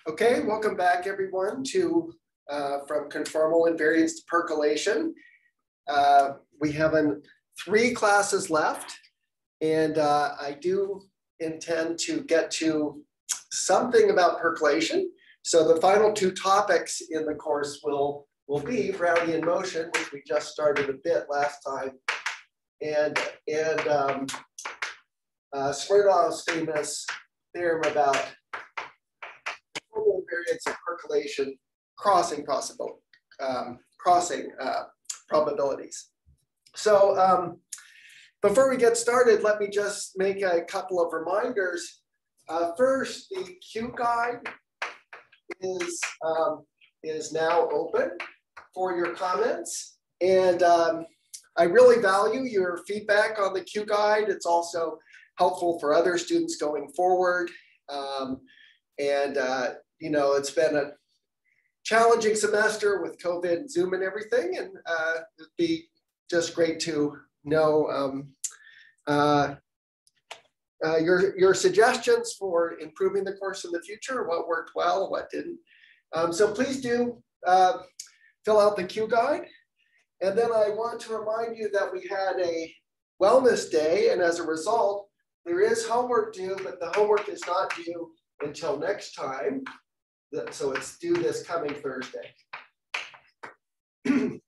Okay, welcome back everyone to from conformal invariance to percolation. We have 3 classes left, and I do intend to get to something about percolation. So the final 2 topics in the course will be Brownian motion, which we just started a bit last time, and Smirnov's famous theorem about invariance of percolation crossing probabilities. So before we get started, let me just make a couple of reminders. First, the Q guide is now open for your comments, and I really value your feedback on the Q guide. It's also helpful for other students going forward. You know, it's been a challenging semester with COVID and Zoom and everything, and it'd be just great to know your suggestions for improving the course in the future, what worked well, what didn't. So please do fill out the Q guide. And then I want to remind you that we had a wellness day, and as a result, there is homework due, but the homework is not due until next time. So it's due this coming Thursday. And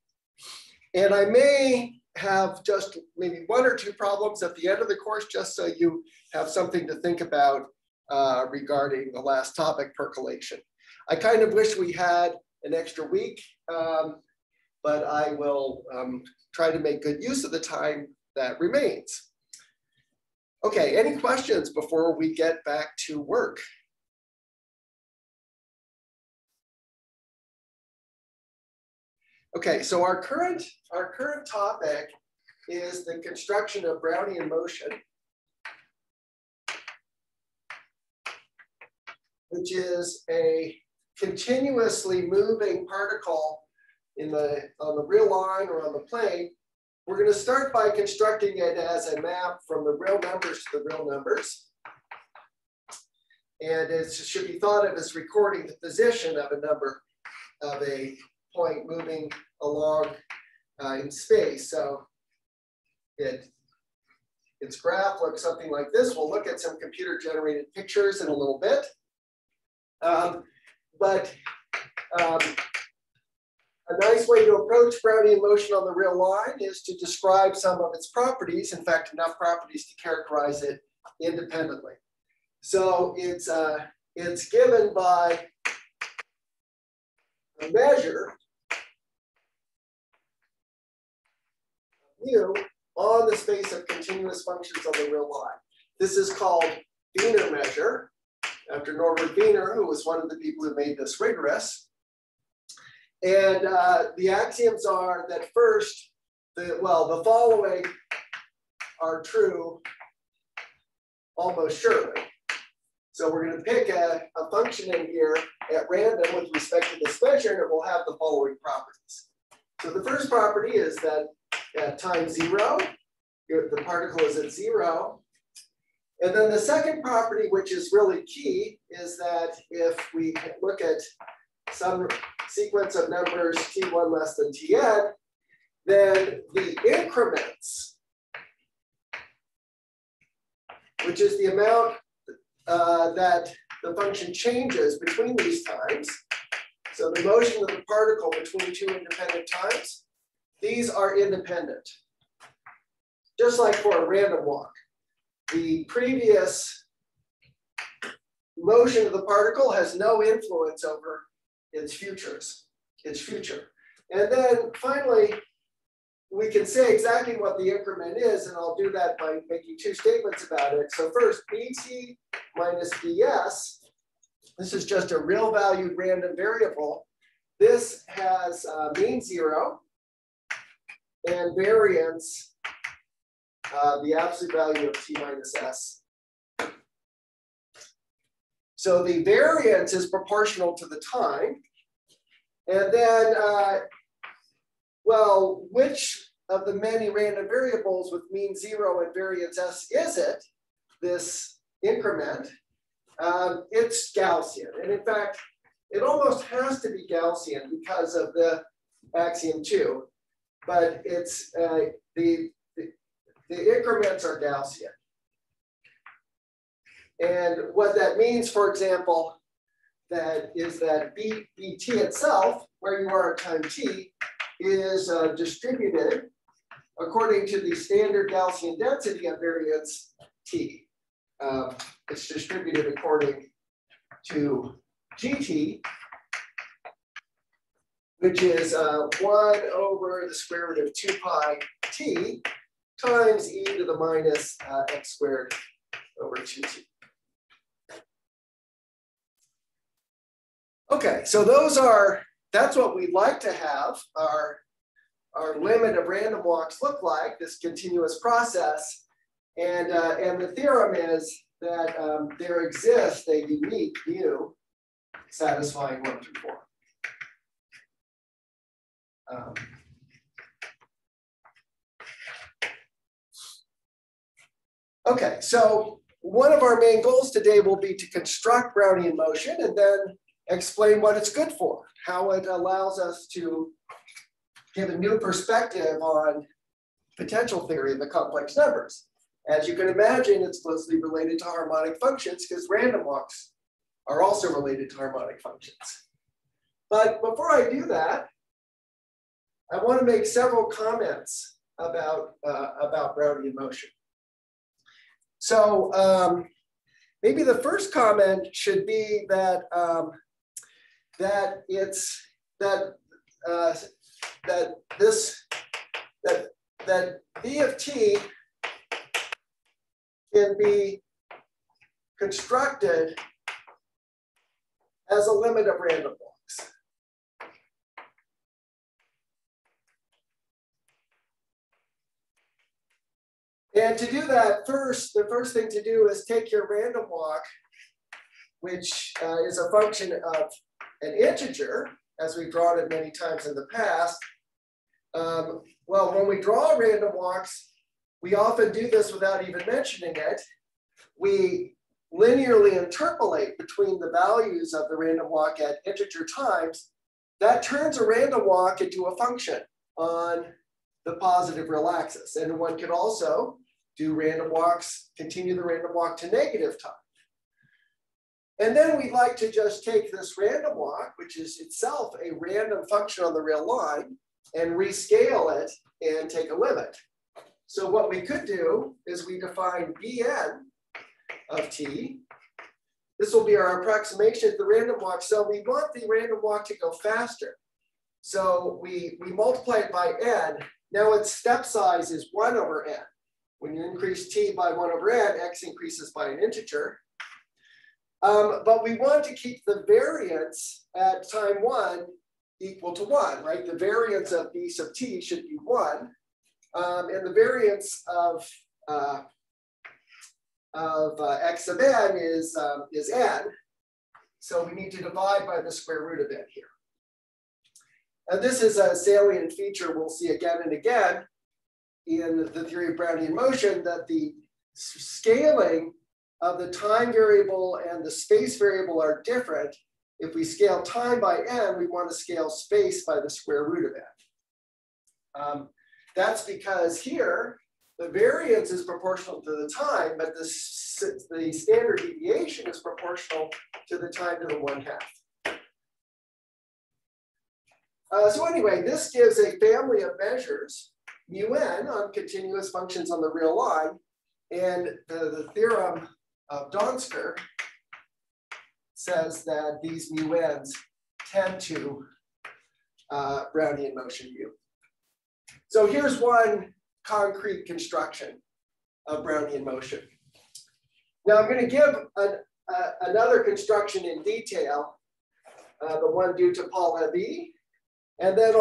I may have just maybe 1 or 2 problems at the end of the course, just so you have something to think about regarding the last topic, percolation. I kind of wish we had an extra week, but I will try to make good use of the time that remains. Okay, any questions before we get back to work? Okay, so our current topic is the construction of Brownian motion, which is a continuously moving particle on the real line or on the plane. We're going to start by constructing it as a map from the real numbers to the real numbers. And it should be thought of as recording the position of a point moving along in space. So its graph looks something like this. We'll look at some computer generated pictures in a little bit. A nice way to approach Brownian motion on the real line is to describe some of its properties. In fact, enough properties to characterize it independently. So it's given by a measure mu on the space of continuous functions on the real line. This is called Wiener measure, after Norbert Wiener, who was one of the people who made this rigorous. And the axioms are that first, the following are true almost surely. So we're going to pick a function in here at random with respect to this measure, and it will have the following properties. So the first property is that at time 0, the particle is at 0. And then the second property, which is really key, is that if we look at some sequence of numbers t1 less than tn, then the increments, which is the amount that the function changes between these times, so the motion of the particle between 2 independent times, these are independent. Just like for a random walk. The previous motion of the particle has no influence over its future. And then finally, we can say exactly what the increment is, and I'll do that by making 2 statements about it. So first, bt minus bs, this is just a real valued random variable. This has mean 0 and variance, the absolute value of t minus s. So the variance is proportional to the time. And then, which of the many random variables with mean 0 and variance s is it, this increment? it's Gaussian. And in fact, it almost has to be Gaussian because of the axiom 2. But it's the increments are Gaussian. And what that means, for example, is that bt itself, where you are at time t, is distributed according to the standard Gaussian density of variance t. It's distributed according to gt, which is 1 over the square root of 2 pi t times e to the minus x squared over 2t. Okay, so that's what we'd like to have our limit of random walks look like, this continuous process. And the theorem is that there exists a unique mu satisfying 1 through 4. Okay, so one of our main goals today will be to construct Brownian motion and then explain what it's good for, how it allows us to give a new perspective on potential theory of the complex numbers. As you can imagine, it's closely related to harmonic functions because random walks are also related to harmonic functions. But before I do that, I want to make several comments about Brownian motion. So maybe the first comment should be that that v of t can be constructed as a limit of random walks. And to do that, the first thing to do is take your random walk, which is a function of an integer, as we've drawn it many times in the past. Well, when we draw random walks, we often do this without even mentioning it. We linearly interpolate between the values of the random walk at integer times. That turns a random walk into a function on the positive real axis. And one could also do random walks, continue the random walk to negative time. And then we'd like to just take this random walk, which is itself a random function on the real line, and rescale it and take a limit. So what we could do is we define Bn of t. This will be our approximation of the random walk. So we want the random walk to go faster. So we multiply it by n. Now its step size is 1 over n. When you increase t by 1 over n, x increases by an integer. But we want to keep the variance at time 1 equal to 1, right? The variance of b sub t should be 1. And the variance of x sub n is n. So we need to divide by the square root of n here. And this is a salient feature we'll see again and again in the theory of Brownian motion, that the scaling of the time variable and the space variable are different. If we scale time by n, we want to scale space by the square root of n. That's because here, the variance is proportional to the time, but the standard deviation is proportional to the time to the 1/2. So anyway, this gives a family of measures, mu n, on continuous functions on the real line, and the theorem of Donsker says that these mu n's tend to Brownian motion mu. So here's one concrete construction of Brownian motion. Now I'm going to give another construction in detail, the one due to Paul Levees, and then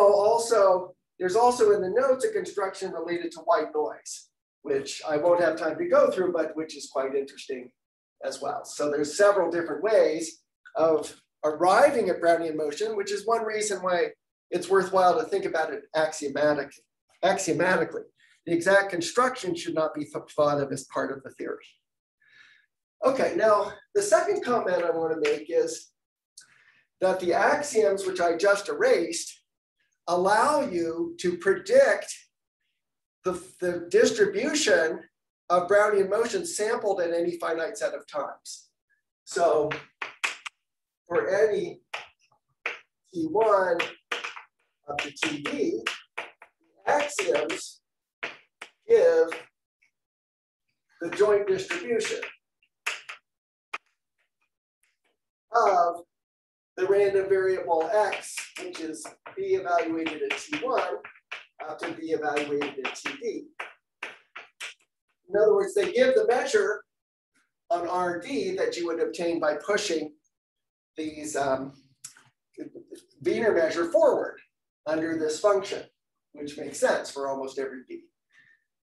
there's also in the notes a construction related to white noise, which I won't have time to go through, but which is quite interesting as well. So there's several different ways of arriving at Brownian motion, which is one reason why it's worthwhile to think about it axiomatically. The exact construction should not be thought of as part of the theory. Okay, now the second comment I want to make is that the axioms which I just erased allow you to predict the distribution of Brownian motion sampled at any finite set of times. So for any T1 up to TD, the axioms give the joint distribution of the random variable x, which is b evaluated at T1 up to b evaluated at TD. In other words, they give the measure on RD that you would obtain by pushing these Wiener measure forward under this function, which makes sense for almost every b.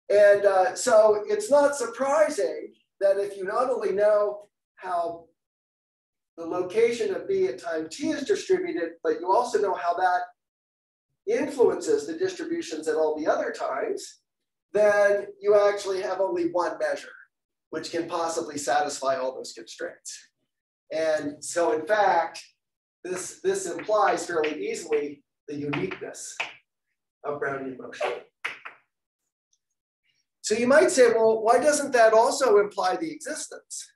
And so it's not surprising that if you not only know how the location of b at time t is distributed, but you also know how that influences the distributions at all the other times, then you actually have only one measure, which can possibly satisfy all those constraints. And so in fact, this implies fairly easily the uniqueness of Brownian motion. So you might say, well, why doesn't that also imply the existence?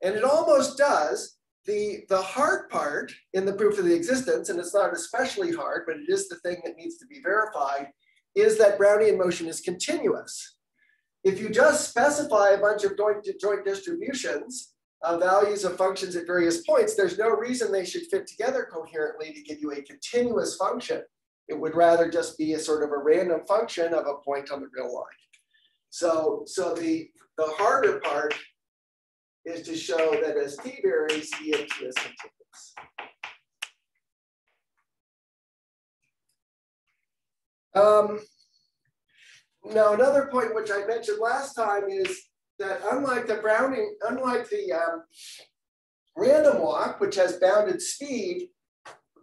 And it almost does. The hard part in the proof of the existence, and it's not especially hard, but it is the thing that needs to be verified, is that Brownian motion is continuous. If you just specify a bunch of joint distributions of values of functions at various points, there's no reason they should fit together coherently to give you a continuous function. It would rather just be a sort of a random function of a point on the real line. So the harder part is to show that as t varies, b of t is continuous. Now, another point which I mentioned last time is that unlike the random walk, which has bounded speed,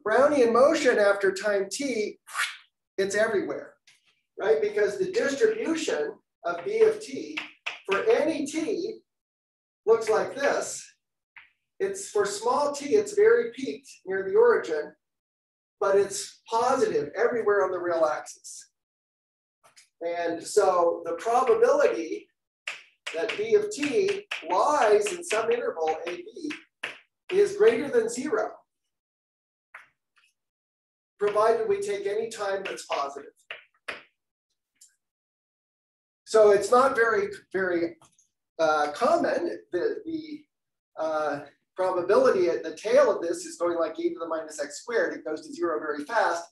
Brownian motion after time t, it's everywhere, right? Because the distribution of b of t for any t looks like this. It's for small t, it's very peaked near the origin, but it's positive everywhere on the real axis. And so the probability that b of t lies in some interval ab is greater than 0, provided we take any time that's positive. So it's not very common. The probability at the tail of this is going like e to the minus x squared. It goes to 0 very fast.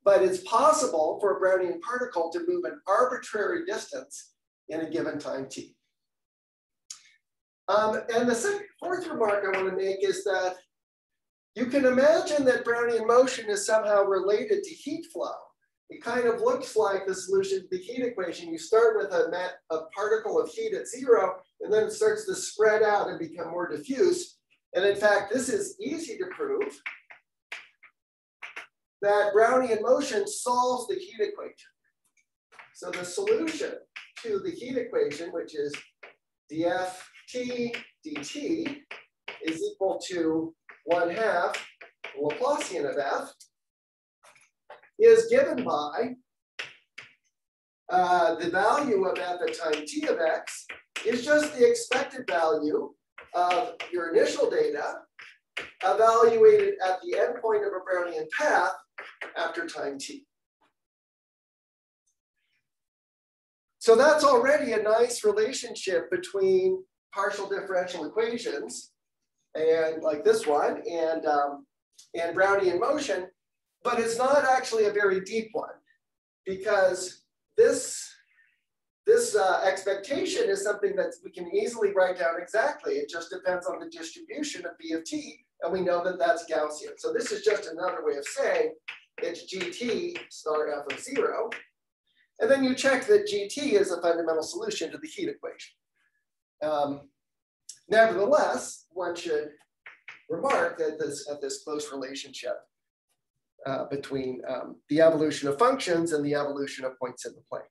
But it's possible for a Brownian particle to move an arbitrary distance in a given time t. And the fourth remark I want to make is that you can imagine that Brownian motion is somehow related to heat flow. It kind of looks like the solution to the heat equation. You start with a particle of heat at 0, and then it starts to spread out and become more diffuse. And in fact, this is easy to prove, that Brownian motion solves the heat equation. So the solution to the heat equation, which is dft dt, is equal to 1/2 Laplacian of f, is given by the value of f at time t of x is just the expected value of your initial data evaluated at the endpoint of a Brownian path after time t. So that's already a nice relationship between partial differential equations, and like this one, and Brownian motion, but it's not actually a very deep one, because this expectation is something that we can easily write down exactly. It just depends on the distribution of b of t, and we know that that's Gaussian. So this is just another way of saying it's gt star f of 0. And then you check that gt is a fundamental solution to the heat equation. Nevertheless, one should remark that at this close relationship between the evolution of functions and the evolution of points in the plane.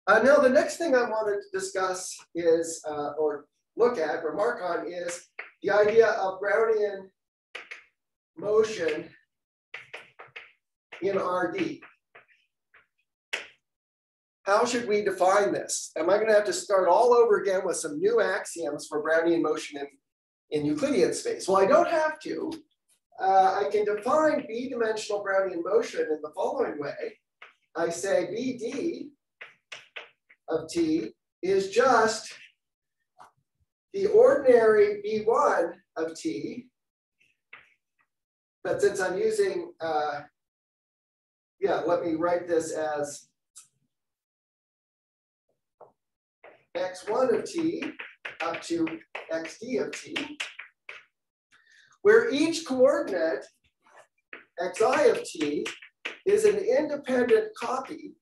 Now, the next thing I wanted to discuss is, or look at, remark on, is the idea of Brownian motion in RD. How should we define this? Am I going to have to start all over again with some new axioms for Brownian motion in Euclidean space? Well, I don't have to. I can define b-dimensional Brownian motion in the following way. I say BD of t is just the ordinary B1 of t, but since I'm using, let me write this as x1 of t up to xd of t, where each coordinate xi of t is an independent copy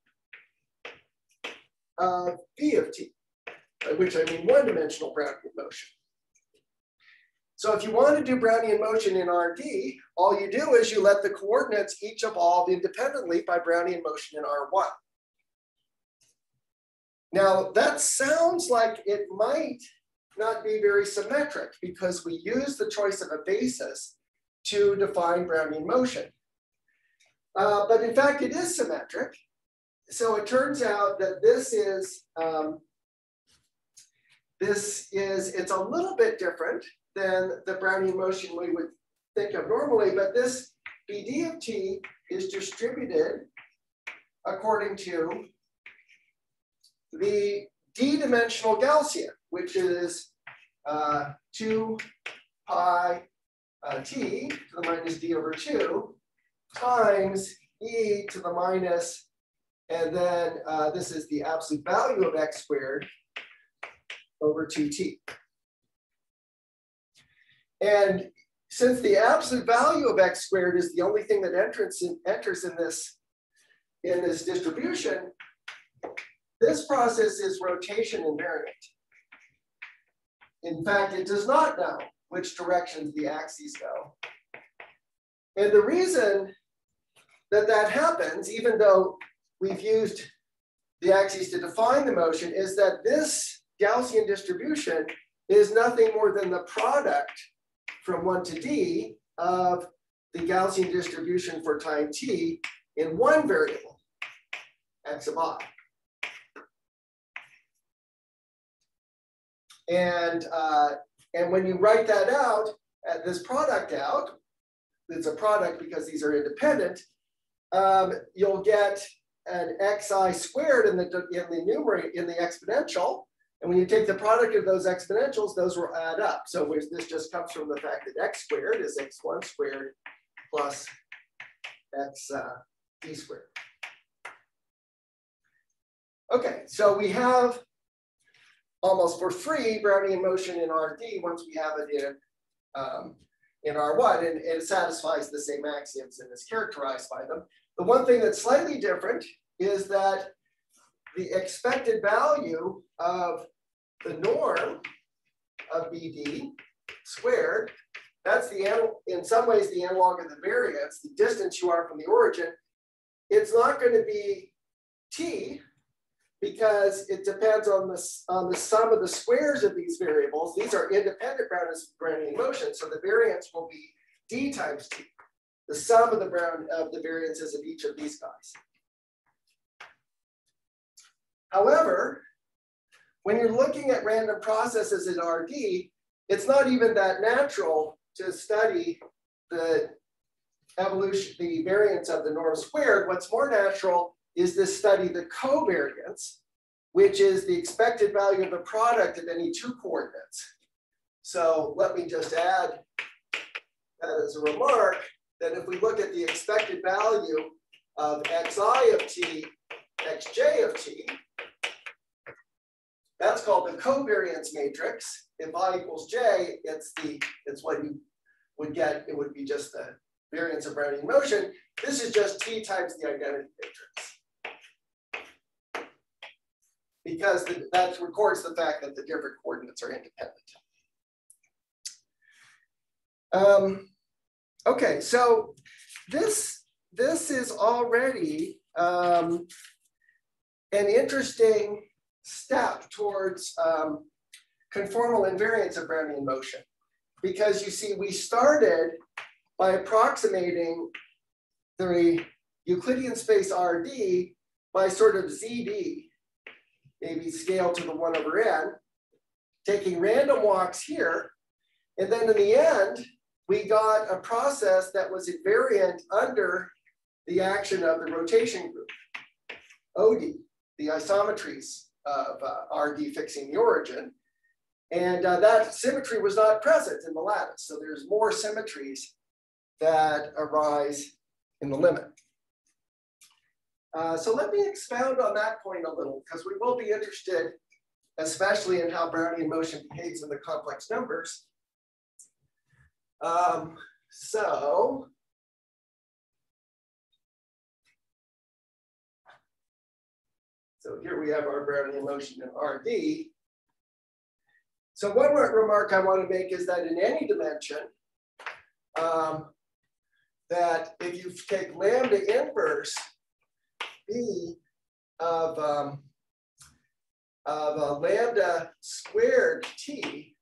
of p of t, by which I mean one-dimensional Brownian motion. So if you want to do Brownian motion in RD, all you do is you let the coordinates each evolve independently by Brownian motion in R1. Now, that sounds like it might not be very symmetric because we use the choice of a basis to define Brownian motion. But in fact, it is symmetric. So it turns out that it's a little bit different than the Brownian motion we would think of normally, but this BD of t is distributed according to the d-dimensional Gaussian, which is 2 pi t to the minus d over 2 times e to the minus, and then this is the absolute value of x squared over 2t. And since the absolute value of x squared is the only thing that enters in this distribution, this process is rotation invariant. In fact, it does not know which directions the axes go. And the reason that that happens, even though we've used the axes to define the motion, is that this Gaussian distribution is nothing more than the product from 1 to d of the Gaussian distribution for time t in one variable, x of I. And when you write that out, this product out, it's a product because these are independent, you'll get an xi squared in the numerator, in the exponential. And when you take the product of those exponentials, those will add up. So this just comes from the fact that x squared is x1 squared plus x d squared. Okay, so we have almost for free Brownian motion in RD once we have it in R1, and it satisfies the same axioms and is characterized by them. The one thing that's slightly different is that the expected value of the norm of BD squared, that's in some ways the analog of the variance, the distance you are from the origin. It's not going to be t, because it depends on the sum of the squares of these variables. These are independent Brownian motion, so the variance will be d times t, the sum of the variances of each of these guys. However, when you're looking at random processes in RD, it's not even that natural to study the variance of the norm squared. What's more natural is to study the covariance, which is the expected value of the product of any two coordinates. So let me just add that as a remark, that if we look at the expected value of xi of t, xj of t, that's called the covariance matrix. If I equals j, it's what you would get. It would be just the variance of Brownian motion. This is just t times the identity matrix, because that records the fact that the different coordinates are independent. Okay, so this is already an interesting step towards conformal invariance of Brownian motion. Because you see, we started by approximating the Euclidean space RD by sort of ZD, maybe scale to the 1 over n, taking random walks here. And then in the end, we got a process that was invariant under the action of the rotation group, OD, the isometries of RD fixing the origin. And that symmetry was not present in the lattice. So there's more symmetries that arise in the limit. So let me expound on that point a little, because we will be interested, especially in how Brownian motion behaves in the complex numbers. So here we have our Brownian motion in RD. So one remark I want to make is that in any dimension, that if you take lambda inverse B of lambda squared t,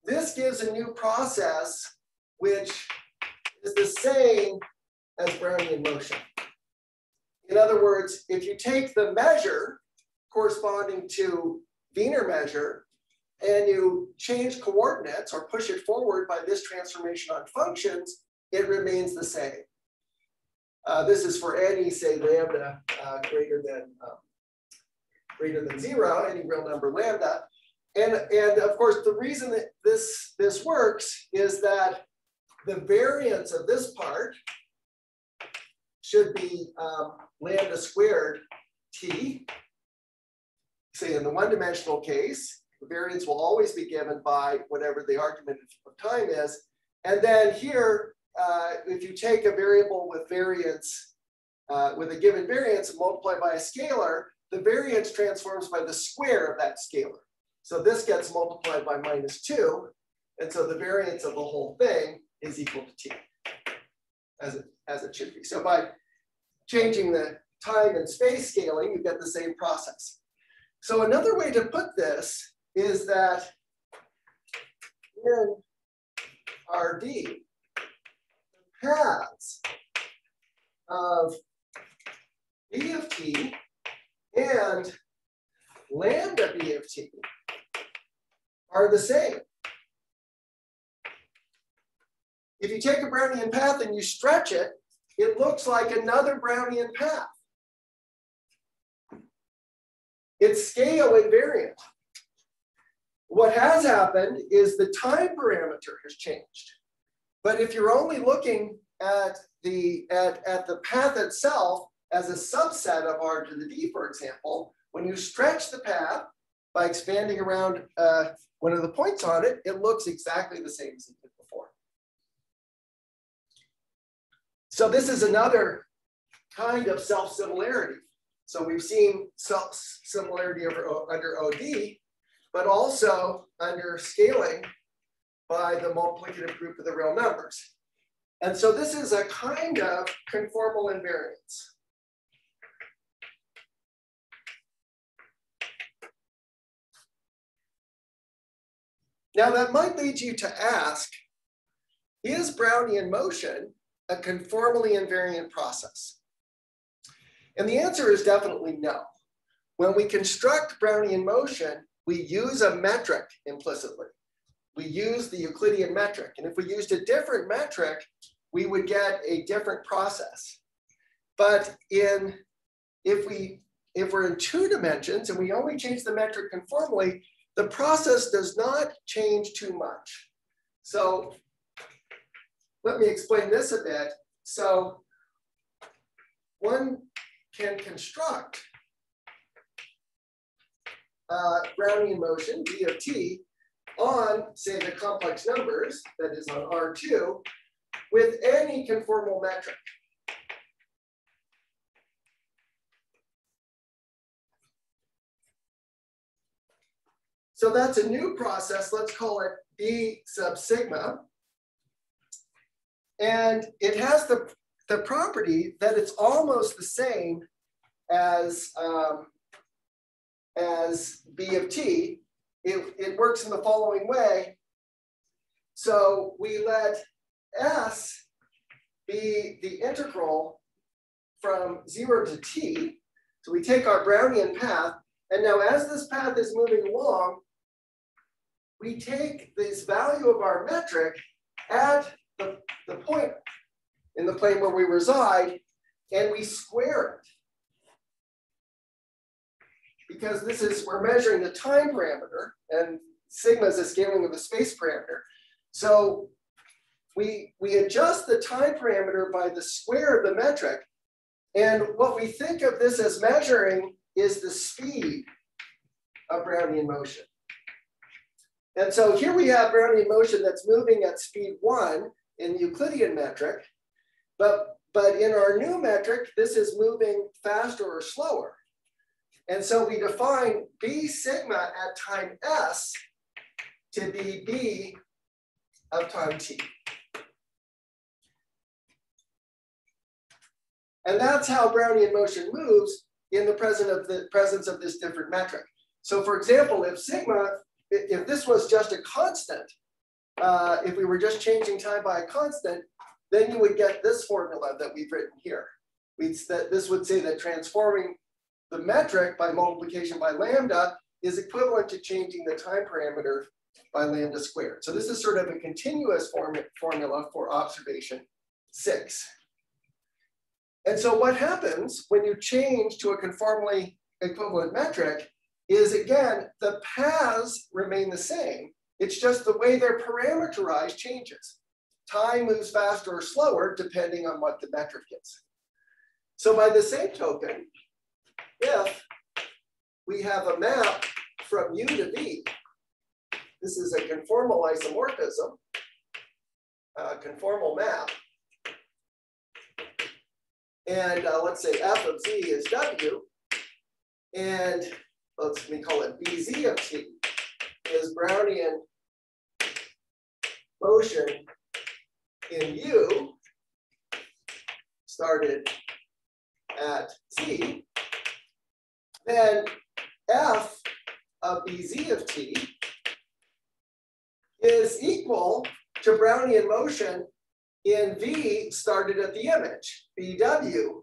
this gives a new process which is the same as Brownian motion. In other words, if you take the measure corresponding to Wiener measure and you change coordinates or push it forward by this transformation on functions, it remains the same. This is for any, say, lambda greater than 0, any real number lambda. And of course, the reason that this works is that the variance of this part should be lambda squared t. Say in the one-dimensional case, the variance will always be given by whatever the argument of time is. And then here, if you take a variable with variance, with a given variance and multiply by a scalar, the variance transforms by the square of that scalar. So this gets multiplied by -2. And so the variance of the whole thing is equal to t, as it should be. So by changing the time and space scaling, you get the same process. So another way to put this is that in RD, the paths of B of t and lambda B of t are the same. If you take a Brownian path and you stretch it, it looks like another Brownian path. It's scale invariant. What has happened is the time parameter has changed. But if you're only looking at the path itself as a subset of R to the D, for example, when you stretch the path by expanding around one of the points on it, it looks exactly the same as it did before. So this is another kind of self-similarity. So we've seen self-similarity under OD, but also under scaling by the multiplicative group of the real numbers. And so this is a kind of conformal invariance. Now that might lead you to ask, is Brownian motion a conformally invariant process? And the answer is definitely no. When we construct Brownian motion, we use a metric implicitly. We use the Euclidean metric. And if we used a different metric, we would get a different process. But if we're in 2 dimensions and we only change the metric conformally, the process does not change too much. So let me explain this a bit. So one can construct Brownian motion, B of t, on, say, the complex numbers, that is on R2, with any conformal metric. So that's a new process. Let's call it B sub sigma. And it has the property that it's almost the same as B of t, it works in the following way. So we let S be the integral from 0 to t. So we take our Brownian path, and now as this path is moving along, we take this value of our metric at the point in the plane where we reside, and we square it. Because we're measuring the time parameter, and sigma is a scaling of the space parameter. So we adjust the time parameter by the square of the metric. And what we think of this as measuring is the speed of Brownian motion. And so here we have Brownian motion that's moving at speed 1 in the Euclidean metric. But in our new metric, this is moving faster or slower. And so we define B sigma at time S to be B of time t. And that's how Brownian motion moves in the presence of this different metric. So for example, if this was just a constant, if we were just changing time by a constant, then you would get this formula that we've written here. This would say that transforming the metric by multiplication by lambda is equivalent to changing the time parameter by lambda squared. So this is sort of a continuous formula for observation 6. And so what happens when you change to a conformally equivalent metric is, again, the paths remain the same. It's just the way they're parameterized changes. Time moves faster or slower depending on what the metric is. So by the same token, if we have a map from U to V, this is a conformal isomorphism, conformal map. And let's say f of z is w, and let me call it bz of t is Brownian motion in U started at z, then f of bz of t is equal to Brownian motion in V started at the image, BW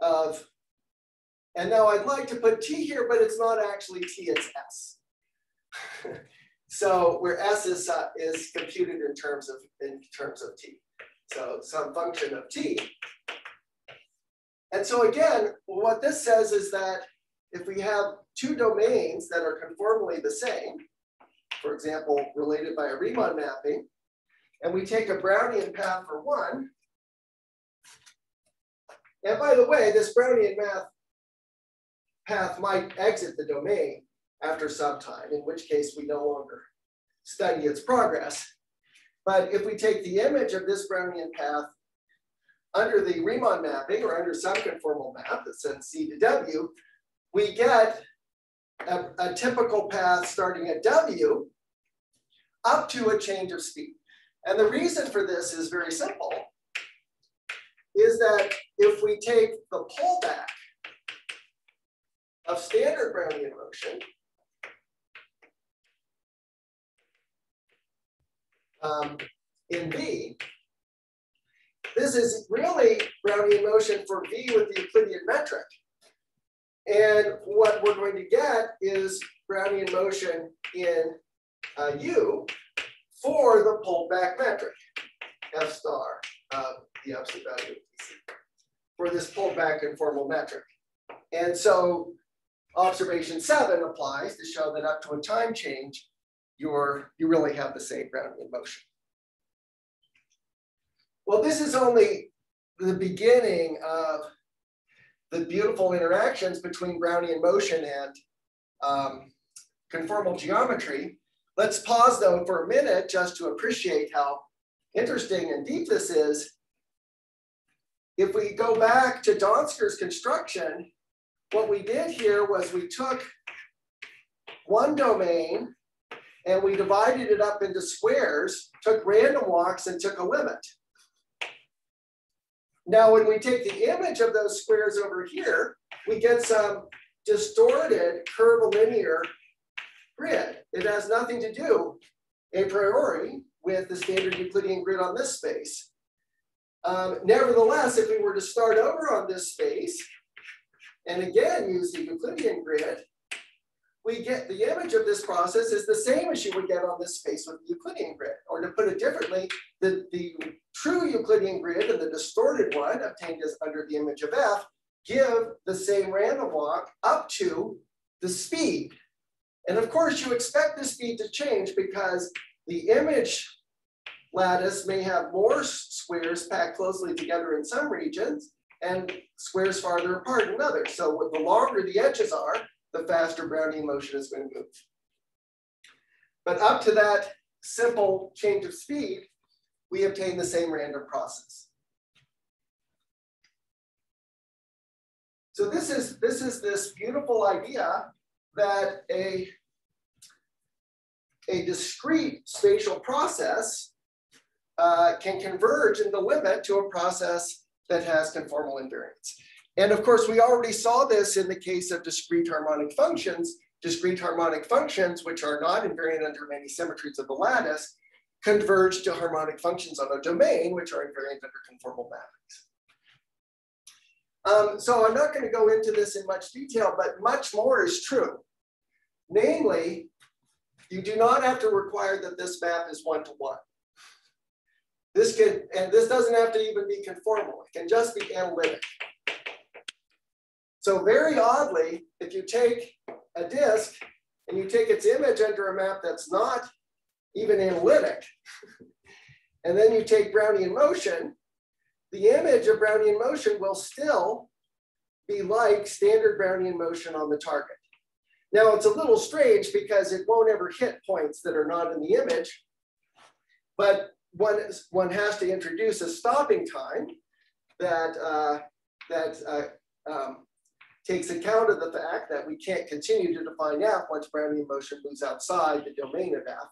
of, and now I'd like to put T here, but it's not actually T, it's S. So where S is computed in terms of T. So some function of T. And so again, what this says is that if we have two domains that are conformally the same, for example, related by a Riemann mapping, and we take a Brownian path for one. And by the way, this Brownian path might exit the domain after some time, in which case we no longer study its progress. But if we take the image of this Brownian path under the Riemann mapping or under some conformal map that sends C to W, we get a typical path starting at W up to a change of speed. And the reason for this is very simple, is that if we take the pullback of standard Brownian motion, in V, this is really Brownian motion for V with the Euclidean metric. And what we're going to get is Brownian motion in U for the pulled back metric, F star of the absolute value of DC, for this pulled back conformal metric. And so observation 7 applies to show that up to a time change, you really have the same Brownian motion. Well, this is only the beginning of the beautiful interactions between Brownian motion and conformal geometry. Let's pause though for a minute just to appreciate how interesting and deep this is. If we go back to Donskoy's construction, what we did here was we took one domain and we divided it up into squares, took random walks and took a limit. Now, when we take the image of those squares over here, we get some distorted curvilinear grid. It has nothing to do, a priori, with the standard Euclidean grid on this space. Nevertheless, if we were to start over on this space, and again use the Euclidean grid, we get the image of this process is the same as you would get on this space with the Euclidean grid. Or to put it differently, the true Euclidean grid and the distorted one obtained as under the image of F give the same random walk up to the speed. And of course, you expect the speed to change because the image lattice may have more squares packed closely together in some regions and squares farther apart in others. So the longer the edges are, the faster Brownian motion is going to move. But up to that simple change of speed, we obtain the same random process. So this is this beautiful idea that a discrete spatial process can converge in the limit to a process that has conformal invariance. And of course, we already saw this in the case of discrete harmonic functions. Discrete harmonic functions, which are not invariant under many symmetries of the lattice, converge to harmonic functions on a domain, which are invariant under conformal mappings. So I'm not going to go into this in much detail, but much more is true. Namely, you do not have to require that this map is one-to-one. This doesn't have to even be conformal. It can just be analytic. So very oddly, if you take a disk and you take its image under a map that's not even analytic, and then you take Brownian motion, the image of Brownian motion will still be like standard Brownian motion on the target. Now, it's a little strange because it won't ever hit points that are not in the image, but one has to introduce a stopping time that takes account of the fact that we can't continue to define F once Brownian motion moves outside the domain of F.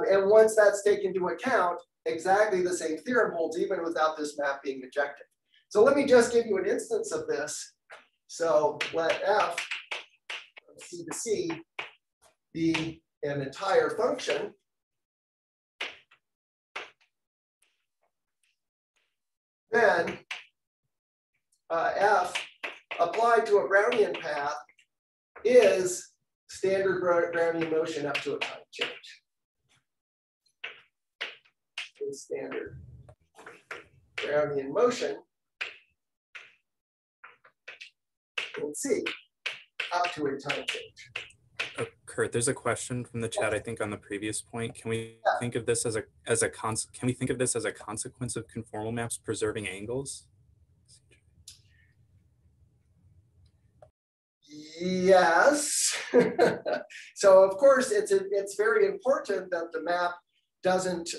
And once that's taken into account, exactly the same theorem holds even without this map being ejected. So let me just give you an instance of this. So let F from C to C be an entire function. Then F applied to a Brownian path is standard Brownian motion up to a time change. Is standard Brownian motion in C up to a time change. Oh, Kurt, there's a question from the chat. I think on the previous point, can we think of this as a consequence of conformal maps preserving angles? Yes. So of course, it's very important that the map doesn't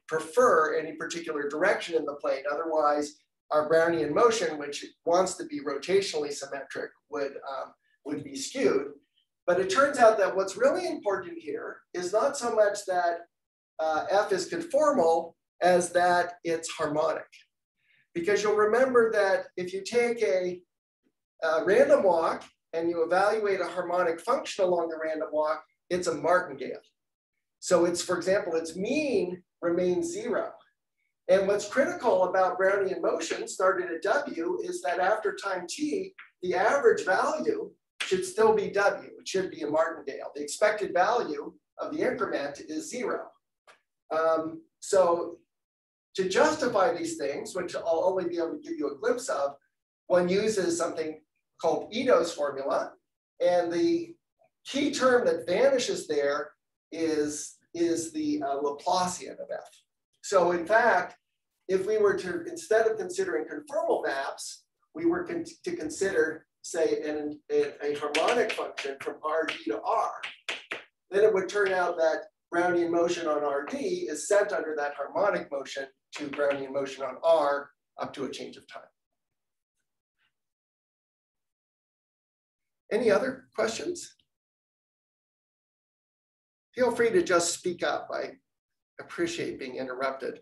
prefer any particular direction in the plane. Otherwise, our Brownian motion, which wants to be rotationally symmetric, would be skewed. But it turns out that what's really important here is not so much that F is conformal as that it's harmonic. Because you'll remember that if you take a random walk and you evaluate a harmonic function along the random walk, it's a martingale. So it's, for example, its mean remains 0. And what's critical about Brownian motion started at W is that after time t, the average value should still be W. It should be a martingale. The expected value of the increment is 0. So to justify these things, which I'll only be able to give you a glimpse of, one uses something called Ito's formula. And the key term that vanishes there is the Laplacian of F. So in fact, if we were to, instead of considering conformal maps, we were to consider, say, a harmonic function from RD to R, then it would turn out that Brownian motion on RD is sent under that harmonic motion to Brownian motion on R up to a change of time. Any other questions? Feel free to just speak up. I appreciate being interrupted.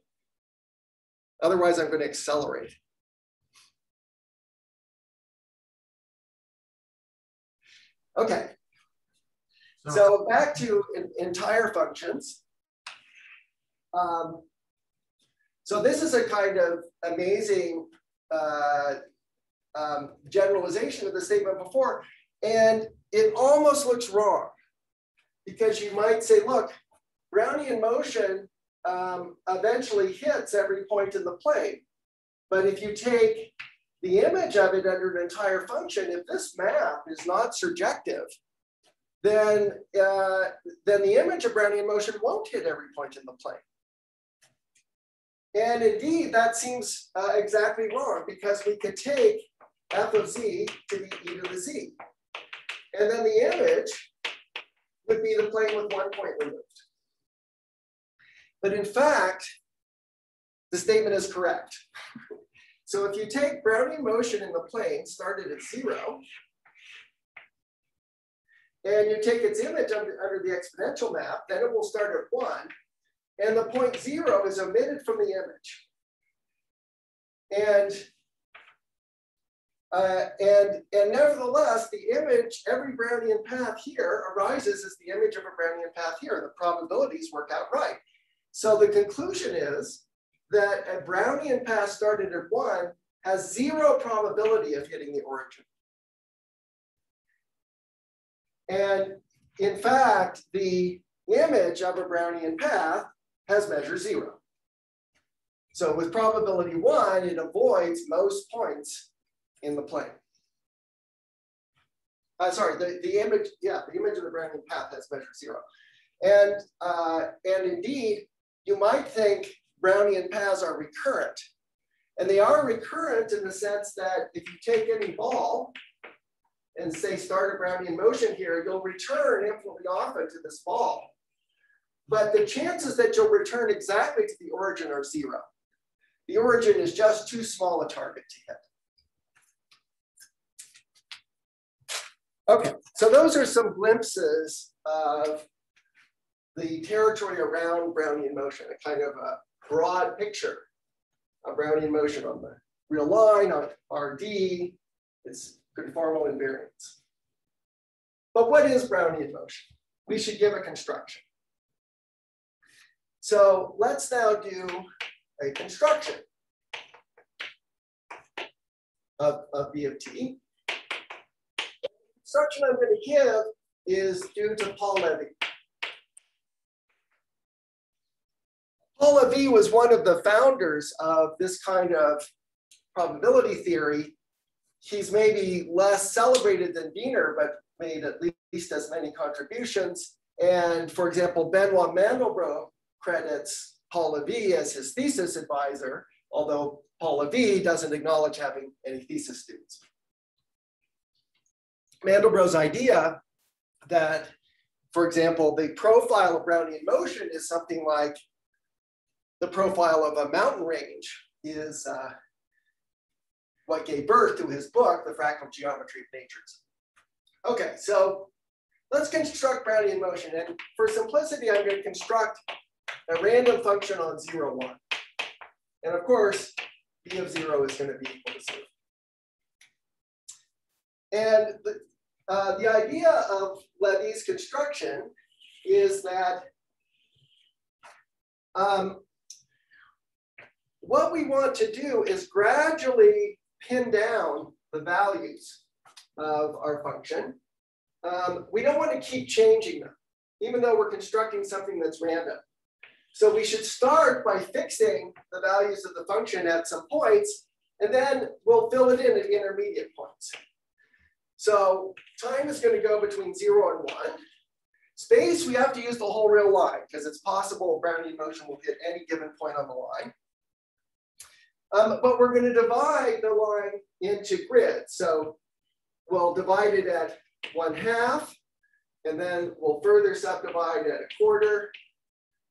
Otherwise, I'm going to accelerate. Okay. So back to entire functions. So this is a kind of amazing generalization of the statement before, and it almost looks wrong because you might say, look, Brownian motion eventually hits every point in the plane. But if you take the image of it under an entire function, if this map is not surjective, then the image of Brownian motion won't hit every point in the plane. And indeed, that seems exactly wrong because we could take f of z to be e to the z. And then the image would be the plane with one point removed. But in fact, the statement is correct. So if you take Brownian motion in the plane started at 0, and you take its image under the exponential map, then it will start at 1, and the point 0 is omitted from the image. And nevertheless, the image, every Brownian path here arises as the image of a Brownian path here. The probabilities work out right. So the conclusion is that a Brownian path started at 1 has 0 probability of hitting the origin. And in fact, the image of a Brownian path has measure 0. So with probability 1, it avoids most points in the plane. Sorry, the image of the Brownian path has measure 0. And indeed, you might think Brownian paths are recurrent. And they are recurrent in the sense that if you take any ball and say start a Brownian motion here, you'll return infinitely often to this ball. But the chances that you'll return exactly to the origin are 0. The origin is just too small a target to hit. Okay, so those are some glimpses of the territory around Brownian motion, a kind of a broad picture of Brownian motion on the real line, on RD, its conformal invariance. But what is Brownian motion? We should give a construction. So let's now do a construction of B of t. The construction I'm going to give is due to Paul Levy. Paul Levy was one of the founders of this kind of probability theory. He's maybe less celebrated than Wiener, but made at least as many contributions. And for example, Benoit Mandelbrot credits Paul Levy as his thesis advisor, although Paul Levy doesn't acknowledge having any thesis students. Mandelbrot's idea that, for example, the profile of Brownian motion is something like the profile of a mountain range is what gave birth to his book, The Fractal Geometry of Natures. Okay, so let's construct Brownian motion. And for simplicity, I'm going to construct a random function on 0, 1. And of course, b of 0 is going to be equal to 0. And the idea of Levees construction is that what we want to do is gradually pin down the values of our function. We don't want to keep changing them, even though we're constructing something that's random. So we should start by fixing the values of the function at some points, and then we'll fill it in at intermediate points. So time is going to go between 0 and 1. Space, we have to use the whole real line, because it's possible Brownian motion will hit any given point on the line. But we're going to divide the line into grids. So we'll divide it at 1/2, and then we'll further subdivide at 1/4,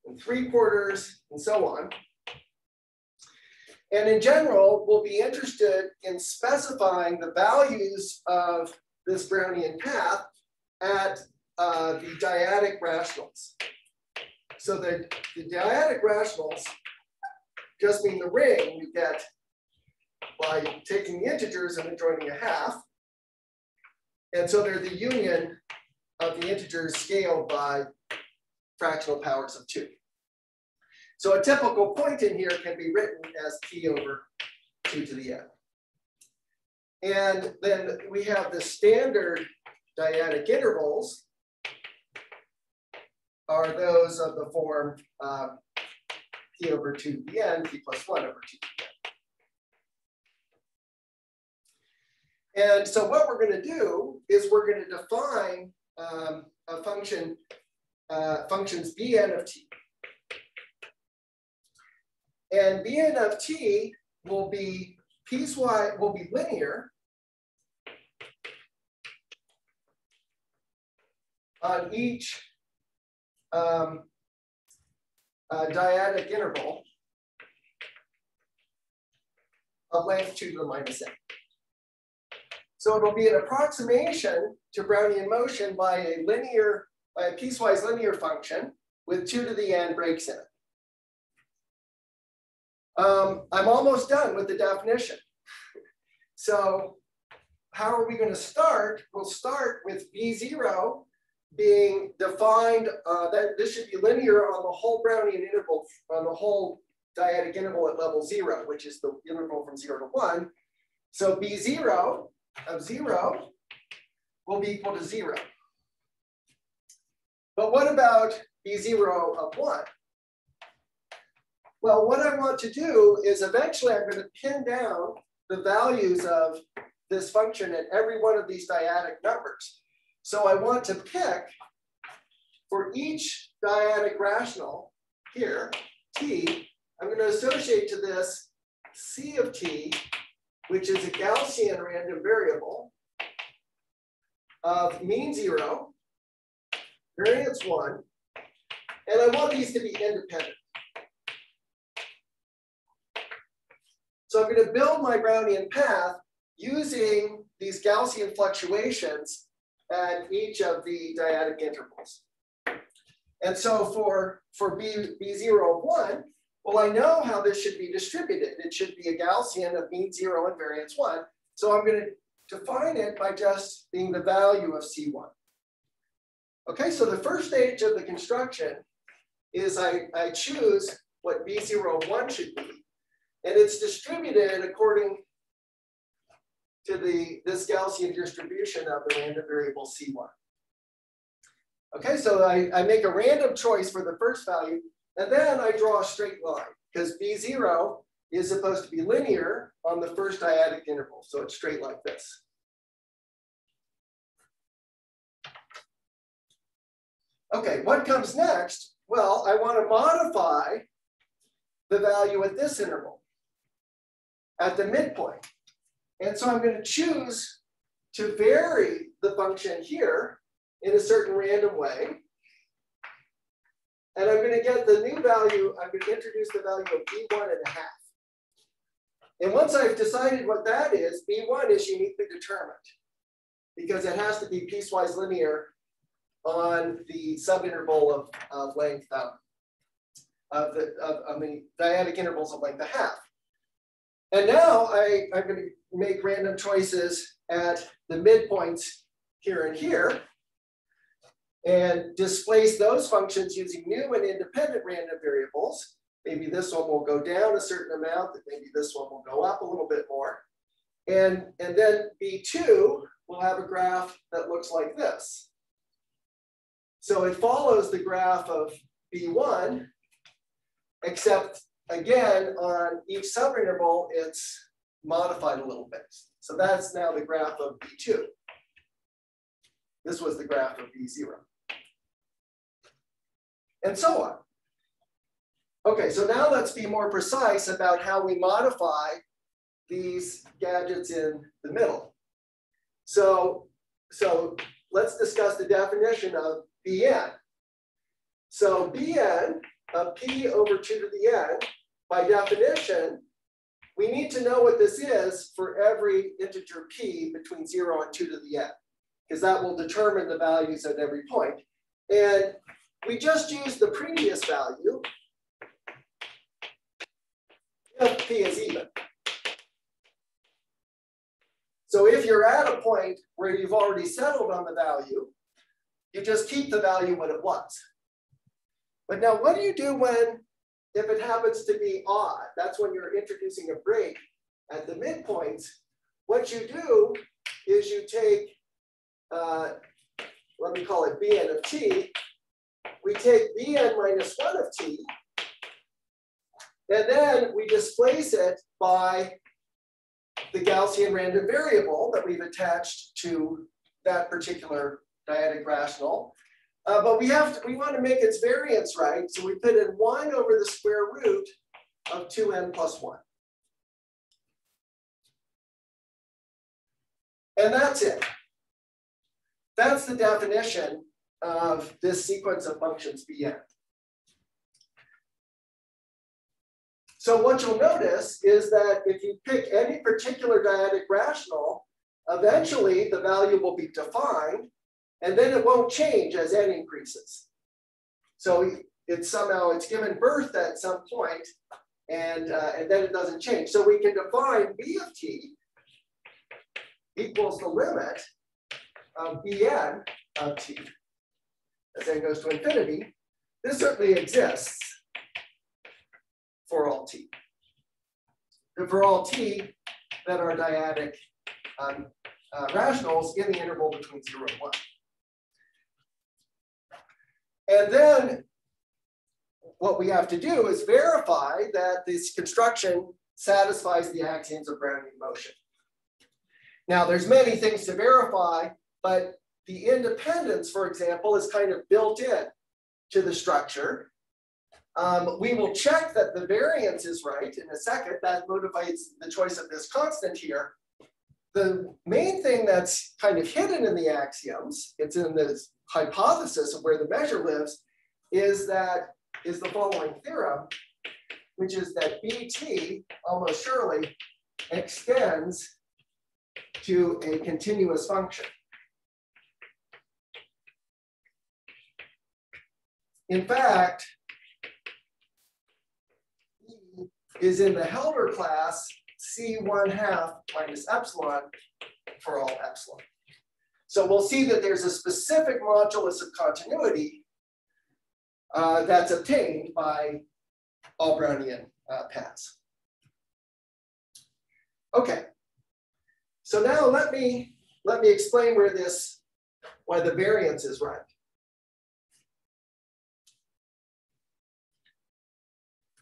and 3/4, and so on. And in general, we'll be interested in specifying the values of this Brownian path at the dyadic rationals. So the dyadic rationals just being the ring you get by taking the integers and then joining a half. And so they're the union of the integers scaled by fractional powers of 2. So a typical point in here can be written as p over 2 to the n. And then we have the standard dyadic intervals are those of the form p over 2 to the n, p plus 1 over 2 to the n. And so what we're going to do is we're going to define a function, functions Bn of t. And Bn of t will be piecewise, will be linear on each dyadic interval of length 2 to the minus n. So it will be an approximation to Brownian motion by a piecewise linear function with 2 to the n breaks in it. I'm almost done with the definition. So how are we going to start? We'll start with B0 being defined, that this should be linear on the whole Brownian interval, on the whole dyadic interval at level 0, which is the interval from 0 to 1. So B0 of 0 will be equal to 0. But what about B0 of 1? Well, what I want to do is eventually I'm going to pin down the values of this function at every one of these dyadic numbers. So I want to pick for each dyadic rational here, t, I'm going to associate to this c of t, which is a Gaussian random variable of mean 0, variance 1, and I want these to be independent. So I'm going to build my Brownian path using these Gaussian fluctuations at each of the dyadic intervals. And so for B0 of 1, well, I know how this should be distributed. It should be a Gaussian of mean 0 and variance 1. So I'm going to define it by just being the value of C1. Okay, so the first stage of the construction is I choose what B0 of 1 should be. And it's distributed according to this Gaussian distribution of the random variable C1. Okay, so I make a random choice for the first value, and then I draw a straight line, because B0 is supposed to be linear on the first dyadic interval. So it's straight like this. Okay, what comes next? Well, I want to modify the value at this interval, at the midpoint. And so I'm going to choose to vary the function here in a certain random way. And I'm going to get the new value, I'm going to introduce the value of B1 and a half. And once I've decided what that is, B1 is uniquely determined because it has to be piecewise linear on the subinterval of length of the dyadic intervals of length a half. And now I'm going to make random choices at the midpoints here and here and displace those functions using new and independent random variables. Maybe this one will go down a certain amount, maybe this one will go up a little bit more. And then B2 will have a graph that looks like this. So it follows the graph of B1, except again, on each subinterval, it's modified a little bit. So that's now the graph of B2. This was the graph of B0. And so on. Okay, so now let's be more precise about how we modify these gadgets in the middle. So let's discuss the definition of Bn. So Bn of p over 2 to the n, by definition, we need to know what this is for every integer p between 0 and 2 to the n, because that will determine the values at every point. And we just used the previous value P is even. So if you're at a point where you've already settled on the value, you just keep the value what it was. But now what do you do if it happens to be odd? That's when you're introducing a break at the midpoints. What you do is you take, let me call it Bn of t. We take Bn minus 1 of t, and then we displace it by the Gaussian random variable that we've attached to that particular dyadic rational. But we want to make its variance right, so we put in 1 over the square root of 2n plus 1. And that's it. That's the definition of this sequence of functions Bn. So what you'll notice is that if you pick any particular dyadic rational, eventually the value will be defined, and then it won't change as n increases. So it's given birth at some point, and then it doesn't change. So we can define b of t equals the limit of Bn of t as n goes to infinity. This certainly exists for all t. And for all t that are dyadic rationals in the interval between 0 and 1. And then what we have to do is verify that this construction satisfies the axioms of Brownian motion. Now, there's many things to verify, but the independence, for example, is kind of built in to the structure. We will check that the variance is right in a second. That motivates the choice of this constant here. The main thing that's kind of hidden in the axioms, it's in this hypothesis of where the measure lives, is the following theorem, which is that Bt almost surely extends to a continuous function. In fact, E is in the Helder class C1/2 minus epsilon for all epsilon. So we'll see that there's a specific modulus of continuity that's obtained by all Brownian paths. Okay, so now let me explain why the variance is right.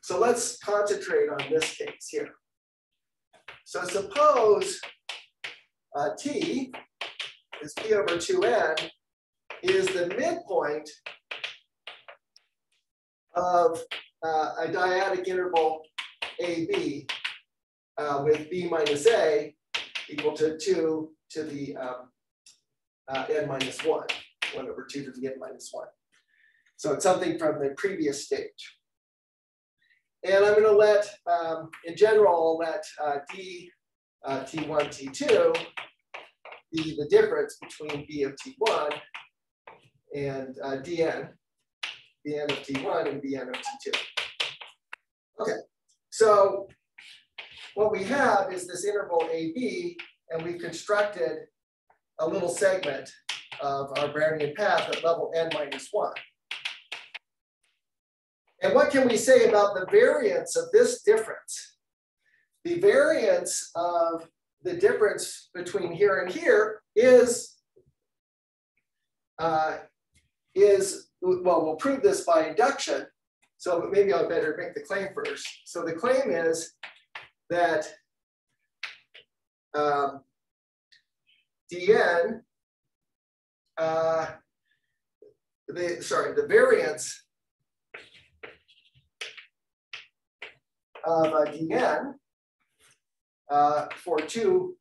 So let's concentrate on this case here. So suppose t is p over 2n is the midpoint of a dyadic interval AB with b minus a equal to 2 to the n minus 1, 1 over 2 to the n minus 1. So it's something from the previous stage. And I'm going to let, in general, I'll let d t1, t2 be the difference between b of t1 and dn, bn of t1 and bn of t2. Okay, so what we have is this interval AB, and we've constructed a little segment of our Brownian path at level n minus 1. And what can we say about the variance of this difference? The variance of the difference between here and here is well, we'll prove this by induction. So maybe I'll better make the claim first. So the claim is that dn, the variance of dn for two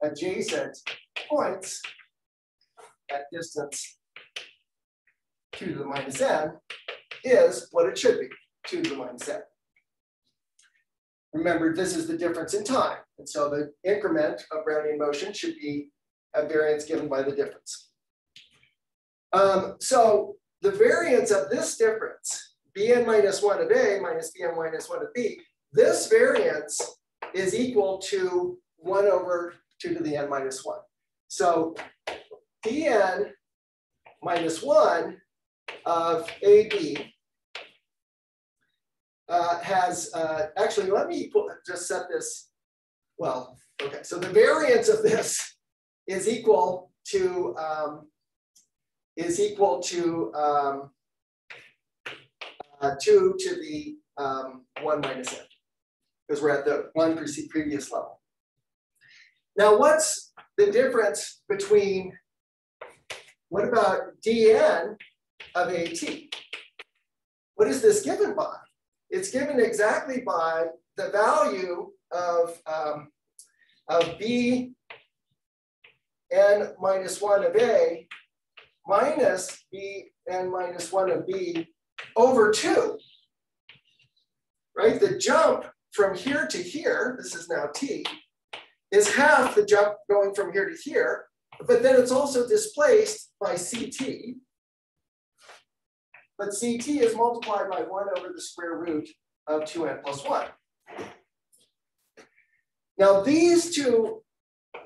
adjacent points at distance 2 to the minus n is what it should be, 2 to the minus n. Remember, this is the difference in time. And so the increment of Brownian motion should be a variance given by the difference. So the variance of this difference, bn minus 1 of A minus bn minus 1 of B, this variance is equal to 1 over 2 to the n minus 1. So dn minus 1 of AB has, actually, let me just set this, well, okay. So the variance of this is equal to 2 to the 1 minus n, because we're at the 1 previous level. Now, what's the difference between, what about dn of AT? What is this given by? It's given exactly by the value of b n minus 1 of A minus b n minus 1 of B over 2, right? The jump from here to here, this is now t, is half the jump going from here to here, but then it's also displaced by CT. But CT is multiplied by 1 over the square root of 2n plus 1. Now these two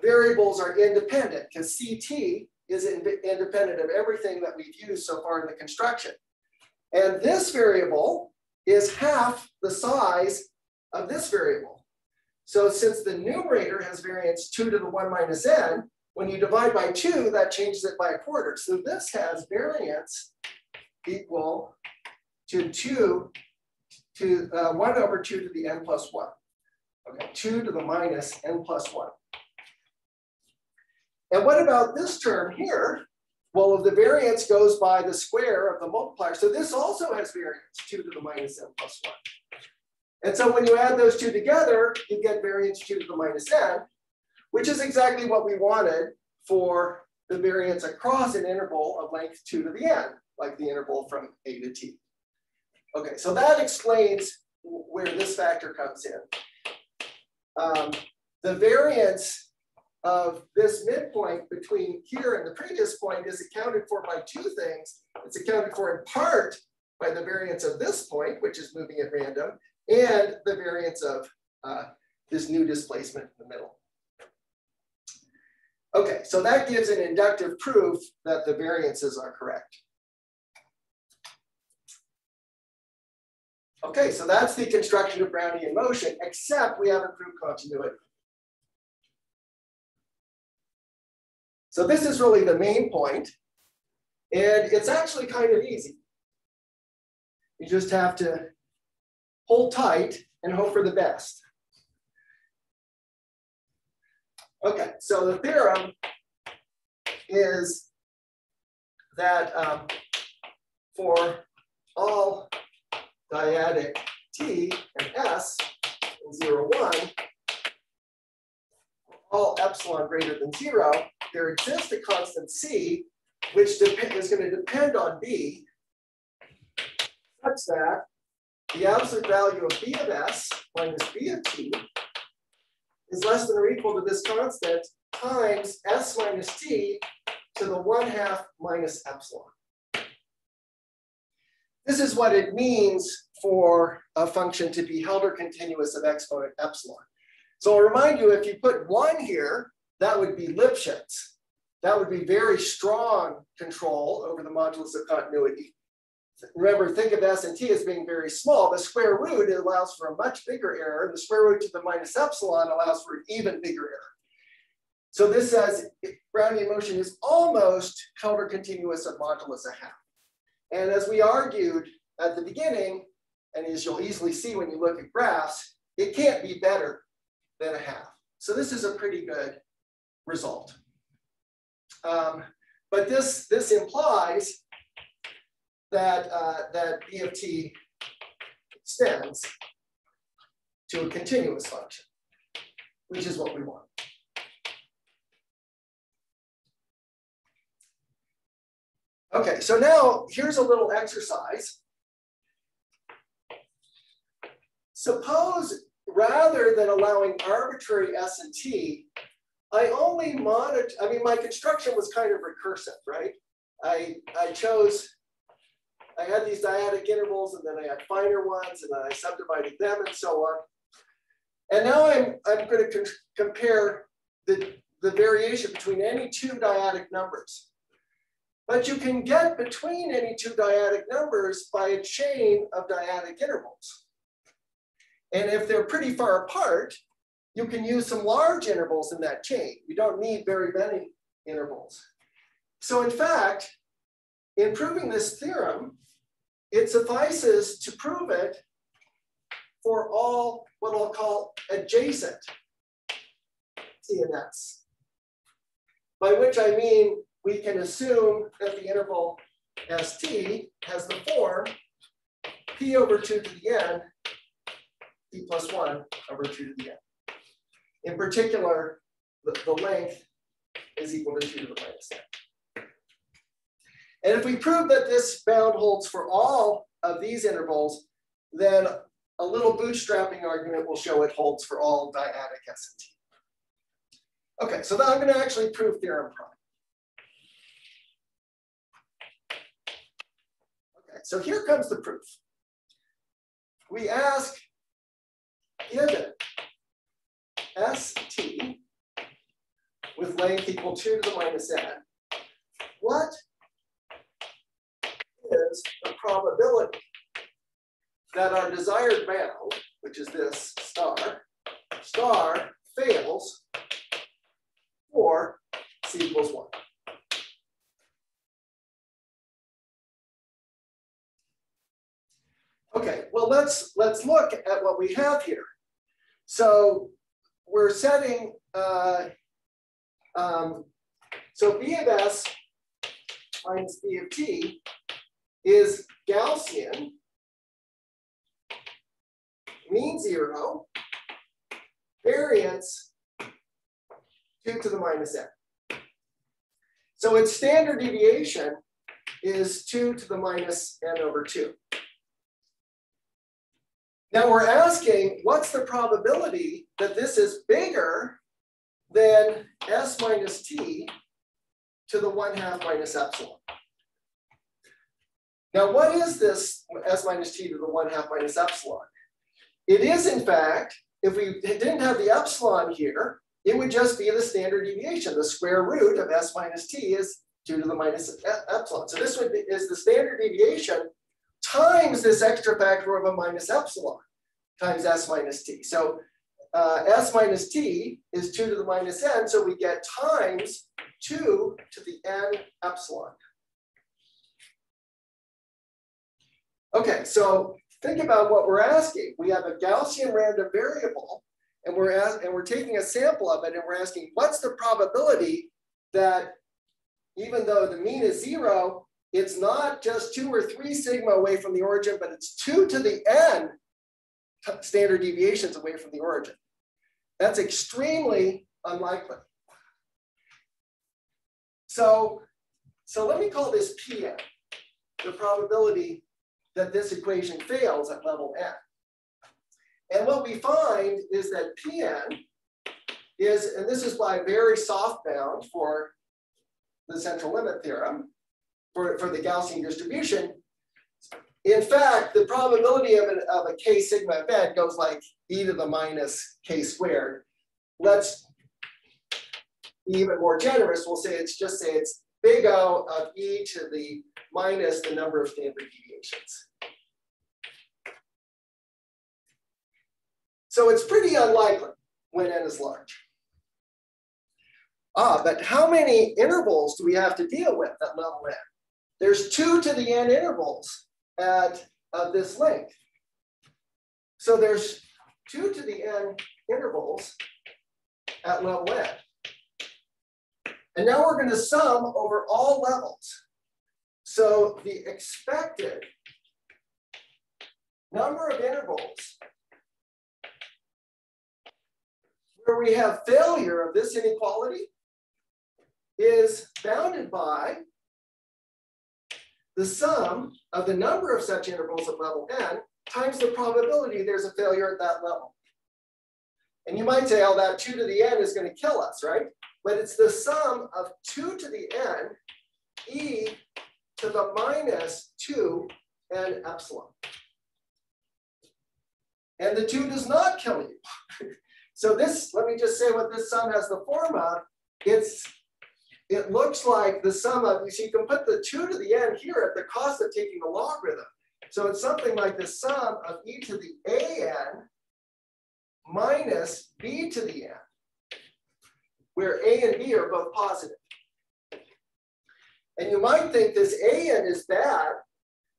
variables are independent because CT is independent of everything that we've used so far in the construction. And this variable is half the size of this variable. So since the numerator has variance 2 to the 1 minus n, when you divide by 2, that changes it by a quarter. So this has variance equal to 1 over 2 to the n plus 1. Okay, 2 to the minus n plus 1. And what about this term here? Well, the variance goes by the square of the multiplier. So this also has variance 2 to the minus n plus 1. And so when you add those two together, you get variance 2 to the minus n, which is exactly what we wanted for the variance across an interval of length 2 to the n, like the interval from A to t. Okay, so that explains where this factor comes in. The variance of this midpoint between here and the previous point is accounted for by two things. It's accounted for in part by the variance of this point, which is moving at random, and the variance of this new displacement in the middle. Okay, so that gives an inductive proof that the variances are correct. Okay, so that's the construction of Brownian motion, except we haven't proved continuity. So this is really the main point, and it's actually kind of easy. You just have to hold tight and hope for the best. Okay, so the theorem is that for all dyadic t and s in 0, 1, all epsilon greater than 0, there exists a constant c, which is going to depend on b, such that the absolute value of b of s minus b of t is less than or equal to this constant times s minus t to the 1/2 minus epsilon. This is what it means for a function to be Helder continuous of exponent epsilon. So I'll remind you, if you put 1 here, that would be Lipschitz. That would be very strong control over the modulus of continuity. Remember, think of S and T as being very small. The square root allows for a much bigger error. The square root to the minus epsilon allows for an even bigger error. So this says Brownian motion is almost Helder continuous of modulus 1/2. And as we argued at the beginning, and as you'll easily see when you look at graphs, it can't be better than 1/2. So this is a pretty good result. But this implies that, that B of t extends to a continuous function, which is what we want. Okay, so now here's a little exercise. Suppose rather than allowing arbitrary s and t, I only monitor, I mean, my construction was kind of recursive, right? I had these dyadic intervals, and then I had finer ones, and then I subdivided them and so on. And now I'm going to compare the variation between any two dyadic numbers. But you can get between any two dyadic numbers by a chain of dyadic intervals. And if they're pretty far apart, you can use some large intervals in that chain. You don't need very many intervals. So in fact, in proving this theorem, it suffices to prove it for all what I'll call adjacent TNS, by which I mean we can assume that the interval ST has the form P over 2 to the n, P plus 1 over 2 to the n. In particular, the length is equal to 2 to the minus n. And if we prove that this bound holds for all of these intervals, then a little bootstrapping argument will show it holds for all dyadic S and T. Okay, so now I'm going to actually prove theorem prime. Okay, so here comes the proof. We ask, given ST with length equal 2 to the minus n, what is the probability that our desired bound, which is this star fails for c equals 1? Okay, well, let's look at what we have here. So we're setting, so B of S minus B of T is Gaussian, mean 0, variance 2 to the minus n. So its standard deviation is 2 to the minus n over 2. Now we're asking, what's the probability that this is bigger than S minus T to the 1/2 minus epsilon? Now what is this S minus T to the 1/2 minus epsilon? It is, in fact, if we didn't have the epsilon here, it would just be the standard deviation. The square root of S minus T is 2 to the minus epsilon. So this is the standard deviation times this extra factor of a minus epsilon times S minus T. So S minus T is 2 to the minus n, so we get times 2 to the n epsilon. Okay, so think about what we're asking. We have a Gaussian random variable, and we're taking a sample of it, and we're asking, what's the probability that even though the mean is 0, it's not just 2 or 3 sigma away from the origin, but it's 2 to the n standard deviations away from the origin. That's extremely unlikely. So let me call this Pn, the probability that this equation fails at level n. And what we find is that Pn is, and this is by a very soft bound for the central limit theorem, for the Gaussian distribution. In fact, the probability of a k sigma event goes like e to the minus k squared. Let's be even more generous. We'll say it's big O of e to the minus the number of standard deviations. So it's pretty unlikely when n is large. But how many intervals do we have to deal with at level n? There's 2 to the n intervals at this length. So there's 2 to the n intervals at level n. And now we're going to sum over all levels. So the expected number of intervals where we have failure of this inequality is bounded by the sum of the number of such intervals at level n times the probability there's a failure at that level. And you might say, oh, that 2 to the n is going to kill us, right? But it's the sum of 2 to the n e to the minus 2 n epsilon. And the 2 does not kill you. So this, let me just say what this sum has the form of. It looks like the sum of, you see, you can put the 2 to the n here at the cost of taking the logarithm. So it's something like the sum of e to the an minus b to the n, where a and b are both positive. And you might think this an is bad,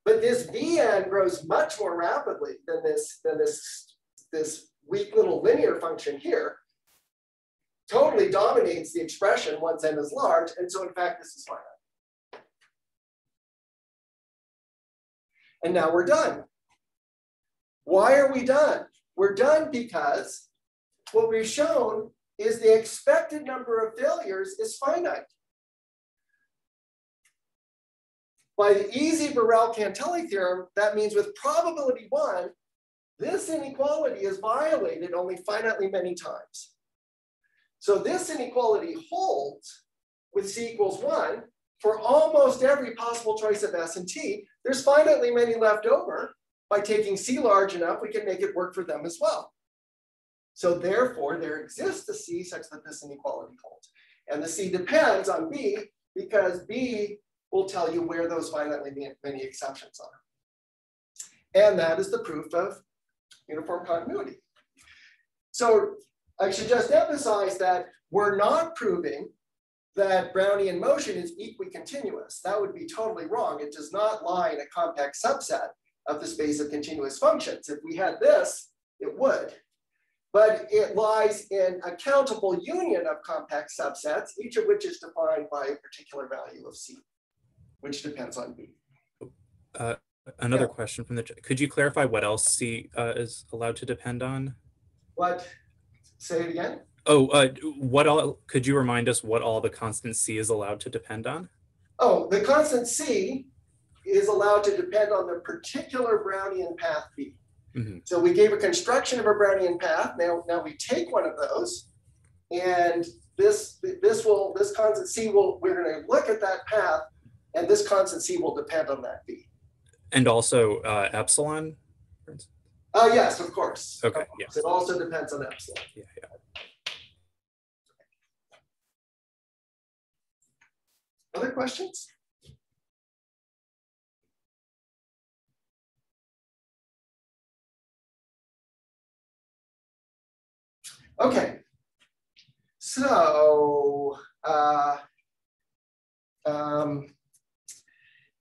but this bn grows much more rapidly than this weak little linear function here. Totally dominates the expression once n is large, and so in fact this is finite. And now we're done. Why are we done? We're done because what we've shown is the expected number of failures is finite. By the easy Borel-Cantelli theorem, that means with probability 1, this inequality is violated only finitely many times. So this inequality holds with c equals 1 for almost every possible choice of s and t. There's finitely many left over. By taking c large enough, we can make it work for them as well. So therefore, there exists a c such that this inequality holds. And the c depends on b because b will tell you where those finitely many exceptions are. And that is the proof of uniform continuity. So I should just emphasize that we're not proving that Brownian motion is equicontinuous. That would be totally wrong. It does not lie in a compact subset of the space of continuous functions. If we had this, it would. But it lies in a countable union of compact subsets, each of which is defined by a particular value of c, which depends on b. Another question from the chat. Could you clarify what else c is allowed to depend on? What? Say it again. Oh, what all? Could you remind us what all the constant c is allowed to depend on? Oh, the constant c is allowed to depend on the particular Brownian path b. Mm-hmm. So we gave a construction of a Brownian path. Now we take one of those, and this constant c we're going to look at that path, and this constant c will depend on that b. And also epsilon. Yes, of course. Okay. Of course. Yes. It also depends on epsilon. Yeah. Other questions? Okay. So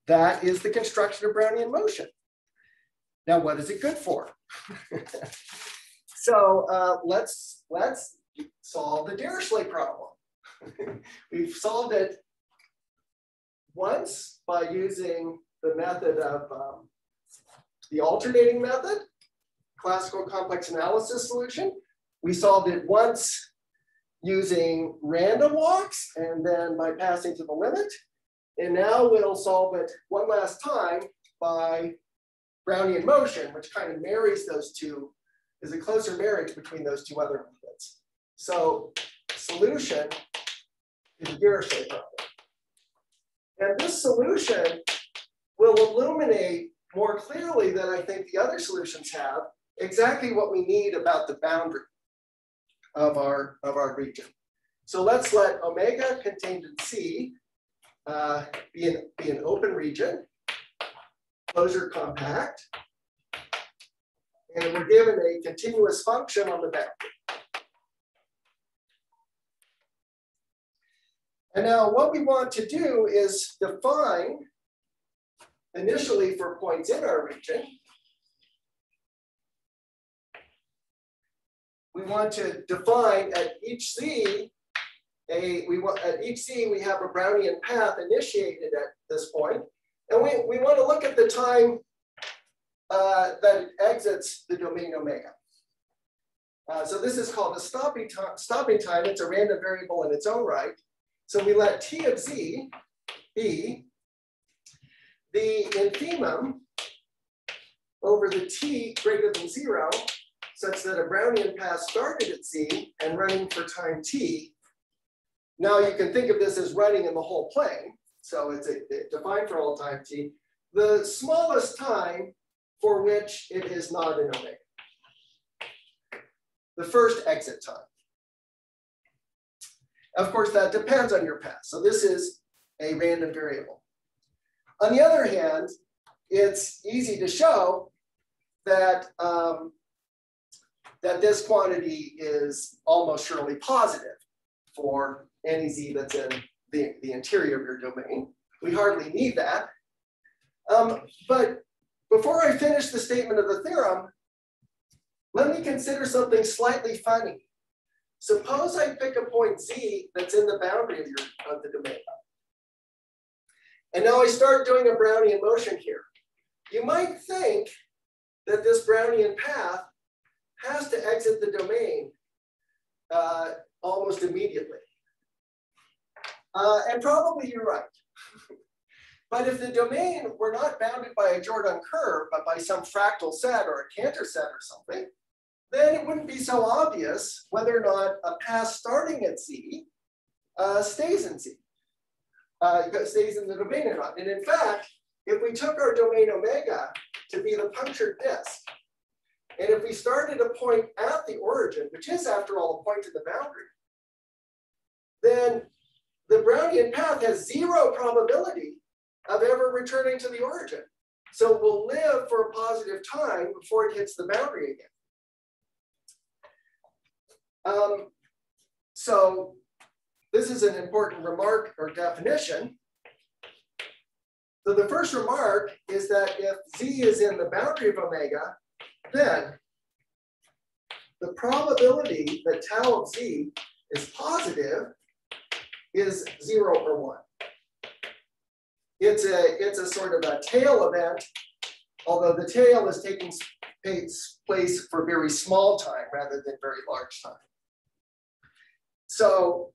that is the construction of Brownian motion. Now, what is it good for? So let's solve the Dirichlet problem. We've solved it once by using the method of the alternating method, classical complex analysis solution. We solved it once using random walks and then by passing to the limit. And now we'll solve it one last time by Brownian motion, which kind of marries those two, is a closer marriage between those two other methods. So solution is the Dirichlet problem. And this solution will illuminate more clearly than I think the other solutions have exactly what we need about the boundary of our region. So let's let omega contained in C be an open region, closure compact, and we're given a continuous function on the boundary. And now what we want to do is define, initially for points in our region, we want to define at each C, we have a Brownian path initiated at this point, and we want to look at the time that it exits the domain omega. So this is called a stopping time. It's a random variable in its own right. So we let T of Z be the infimum over the T greater than 0, such that a Brownian path started at Z and running for time T. Now you can think of this as running in the whole plane. So it's defined for all time T. The smallest time for which it is not in omega. the first exit time. Of course, that depends on your path. So this is a random variable. On the other hand, it's easy to show that, that this quantity is almost surely positive for any z that's in the interior of your domain. We hardly need that. But before I finish the statement of the theorem, let me consider something slightly funny. Suppose I pick a point z that's in the boundary of the domain. And now I start doing a Brownian motion here. You might think that this Brownian path has to exit the domain almost immediately. And probably you're right. But if the domain were not bounded by a Jordan curve, but by some fractal set or a Cantor set or something, then it wouldn't be so obvious whether or not a path starting at z stays in z, stays in the domain or not. And in fact, if we took our domain omega to be the punctured disk, and if we started a point at the origin, which is after all a point in the boundary, then the Brownian path has 0 probability of ever returning to the origin. So it will live for a positive time before it hits the boundary again. So this is an important remark or definition. So the first remark is that if z is in the boundary of omega, then the probability that tau of z is positive is 0 or 1. It's a sort of a tail event, although the tail is taking place for very small time rather than very large time. So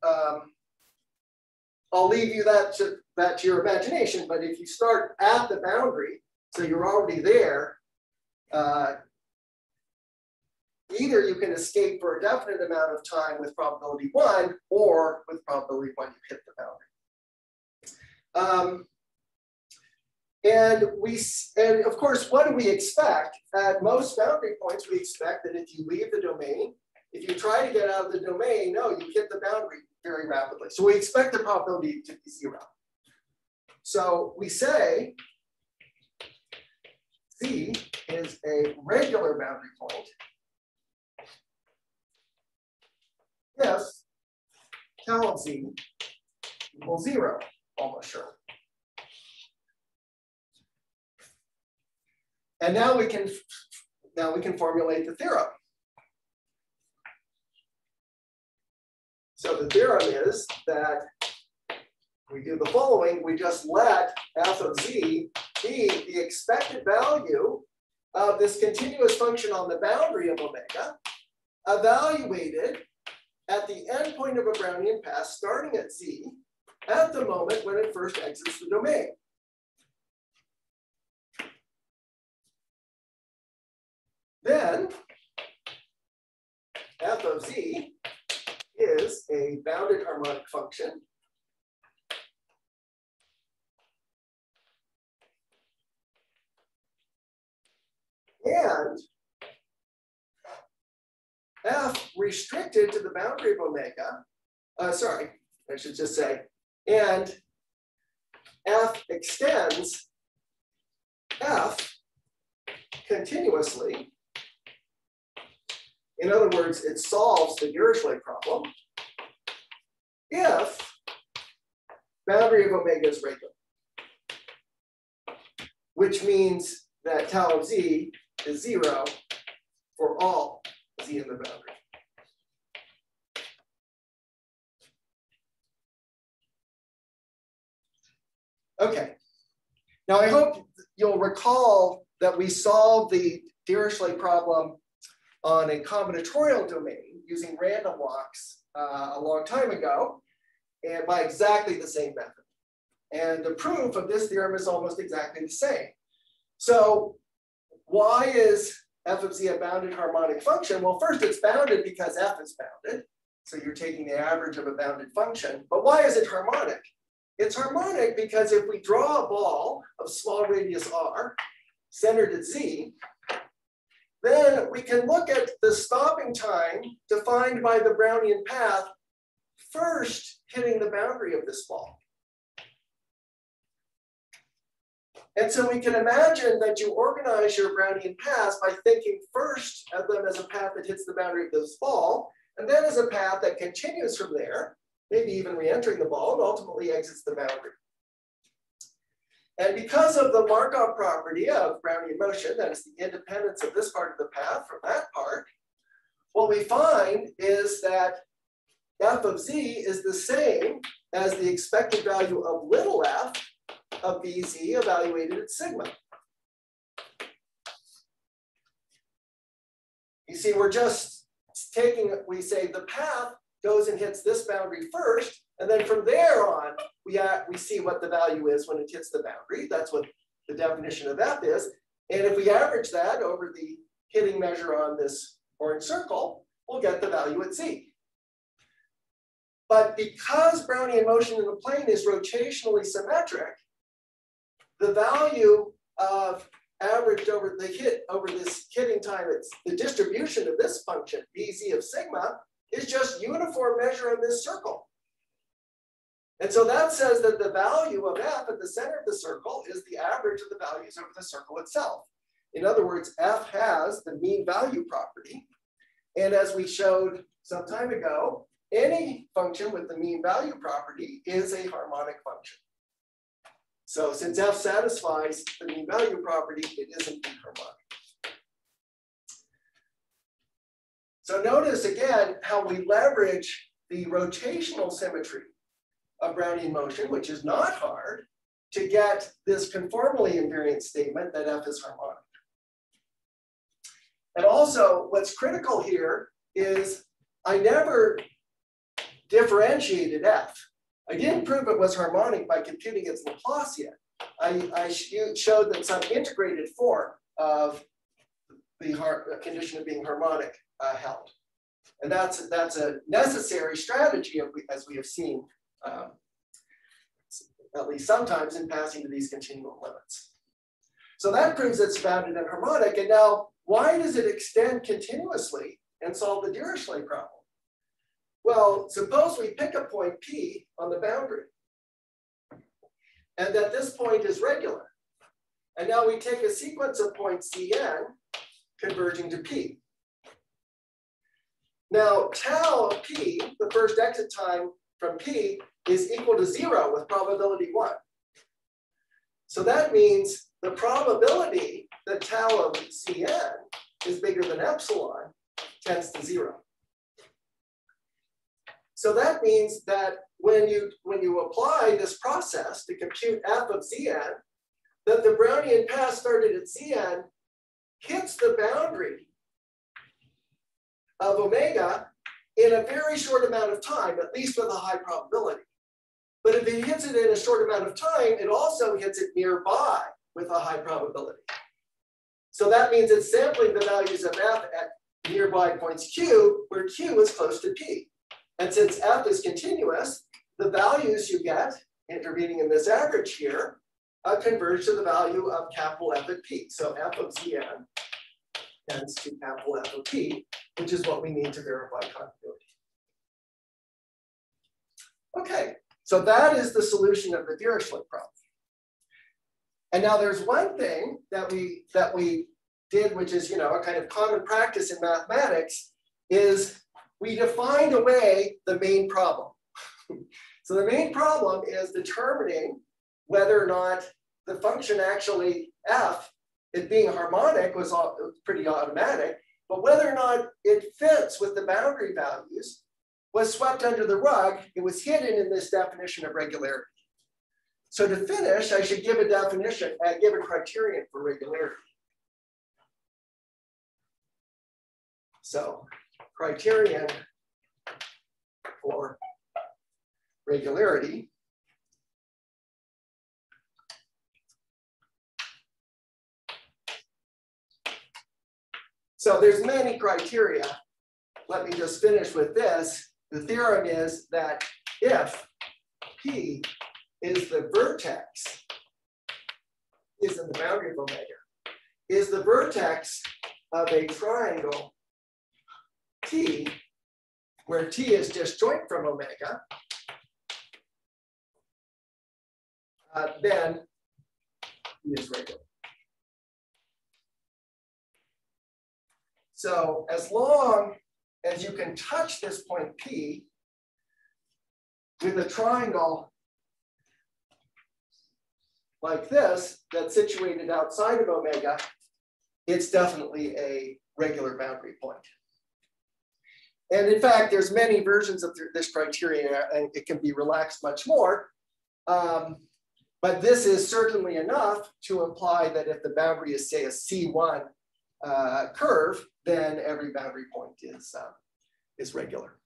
I'll leave you that to your imagination, but if you start at the boundary, so you're already there, either you can escape for a definite amount of time with probability 1, or with probability 1 you hit the boundary. And of course, what do we expect? At most boundary points, we expect that if you leave the domain, if you try to get out of the domain, no, you hit the boundary very rapidly. So we expect the probability to be 0. So we say z is a regular boundary point if tau of z equals 0, almost sure. And now we can formulate the theorem. So the theorem is that we do the following. We just let f of z be the expected value of this continuous function on the boundary of omega, evaluated at the endpoint of a Brownian path starting at z at the moment when it first exits the domain. Then f of z is a bounded harmonic function and f restricted to the boundary of omega, sorry, I should just say, and f extends f continuously. In other words, it solves the Dirichlet problem if boundary of omega is regular, which means that tau of z is 0 for all z in the boundary. Okay. Now I hope you'll recall that we solved the Dirichlet problem on a combinatorial domain using random walks a long time ago, and by exactly the same method. And the proof of this theorem is almost exactly the same. So why is f of z a bounded harmonic function? Well, first it's bounded because f is bounded. So you're taking the average of a bounded function. But why is it harmonic? It's harmonic because if we draw a ball of small radius r centered at z, then we can look at the stopping time defined by the Brownian path first hitting the boundary of this ball. And so we can imagine that you organize your Brownian paths by thinking first of them as a path that hits the boundary of this ball, and then as a path that continues from there, maybe even re-entering the ball, and ultimately exits the boundary. And because of the Markov property of Brownian motion, that is the independence of this part of the path from that part, what we find is that f of z is the same as the expected value of little f of Bz evaluated at sigma. You see, we're just taking, we say the path goes and hits this boundary first, and then from there on, we see what the value is when it hits the boundary. That's what the definition of f is. And if we average that over the hitting measure on this orange circle, we'll get the value at z. But because Brownian motion in the plane is rotationally symmetric, the value of averaged over the hit over this hitting time, it's the distribution of this function, Bz of sigma, is just uniform measure on this circle. And so that says that the value of f at the center of the circle is the average of the values over the circle itself. In other words, f has the mean value property. And as we showed some time ago, any function with the mean value property is a harmonic function. So since f satisfies the mean value property, it is indeed harmonic. So notice again how we leverage the rotational symmetry of Brownian motion, which is not hard, to get this conformally invariant statement that f is harmonic. And also what's critical here is I never differentiated f. I didn't prove it was harmonic by computing its Laplacian. I showed that some integrated form of the condition of being harmonic held. And that's a necessary strategy, as we have seen, at least sometimes in passing to these continuum limits. So that proves it's bounded and harmonic. And now, why does it extend continuously and solve the Dirichlet problem? Well, suppose we pick a point P on the boundary, and that this point is regular. And now we take a sequence of points Cn converging to P. Now, tau of P, the first exit time from P, is equal to 0 with probability 1. So that means the probability that tau of Cn is bigger than epsilon tends to 0. So that means that when you apply this process to compute f of Zn, that the Brownian path started at Zn hits the boundary of omega in a very short amount of time, at least with a high probability. But if it hits it in a short amount of time, it also hits it nearby with a high probability. So that means it's sampling the values of f at nearby points q, where q is close to p. And since f is continuous, the values you get intervening in this average here converge to the value of capital F at p. So f of Zn tends to capital F of p, which is what we need to verify continuity. Okay, so that is the solution of the Dirichlet problem. And now there's one thing that we did, which is a kind of common practice in mathematics, is we defined away the main problem. So the main problem is determining whether or not the function actually f, it being harmonic, was pretty automatic, but whether or not it fits with the boundary values was swept under the rug. It was hidden in this definition of regularity. So to finish, I should give a definition, give a criterion for regularity. So criterion for regularity . So there's many criteria. Let me just finish with this. The theorem is that if P is the vertex, is in the boundary of omega, is the vertex of a triangle T, where T is disjoint from omega, then T is regular. So as long as you can touch this point P with a triangle like this that's situated outside of omega, it's definitely a regular boundary point. And in fact, there's many versions of this criterion, and it can be relaxed much more. But this is certainly enough to imply that if the boundary is, say, a C1 curve, then every boundary point is regular.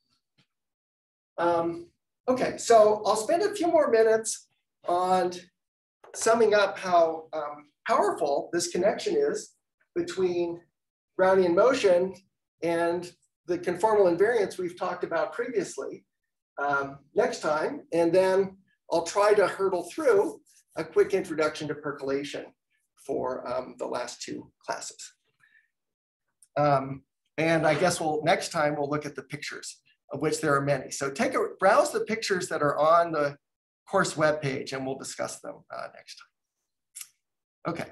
Okay, so I'll spend a few more minutes on summing up how powerful this connection is between Brownian motion and the conformal invariance we've talked about previously next time. And then I'll try to hurdle through a quick introduction to percolation for the last two classes. And I guess next time we'll look at the pictures, of which there are many. So browse the pictures that are on the course webpage, and we'll discuss them next time. Okay.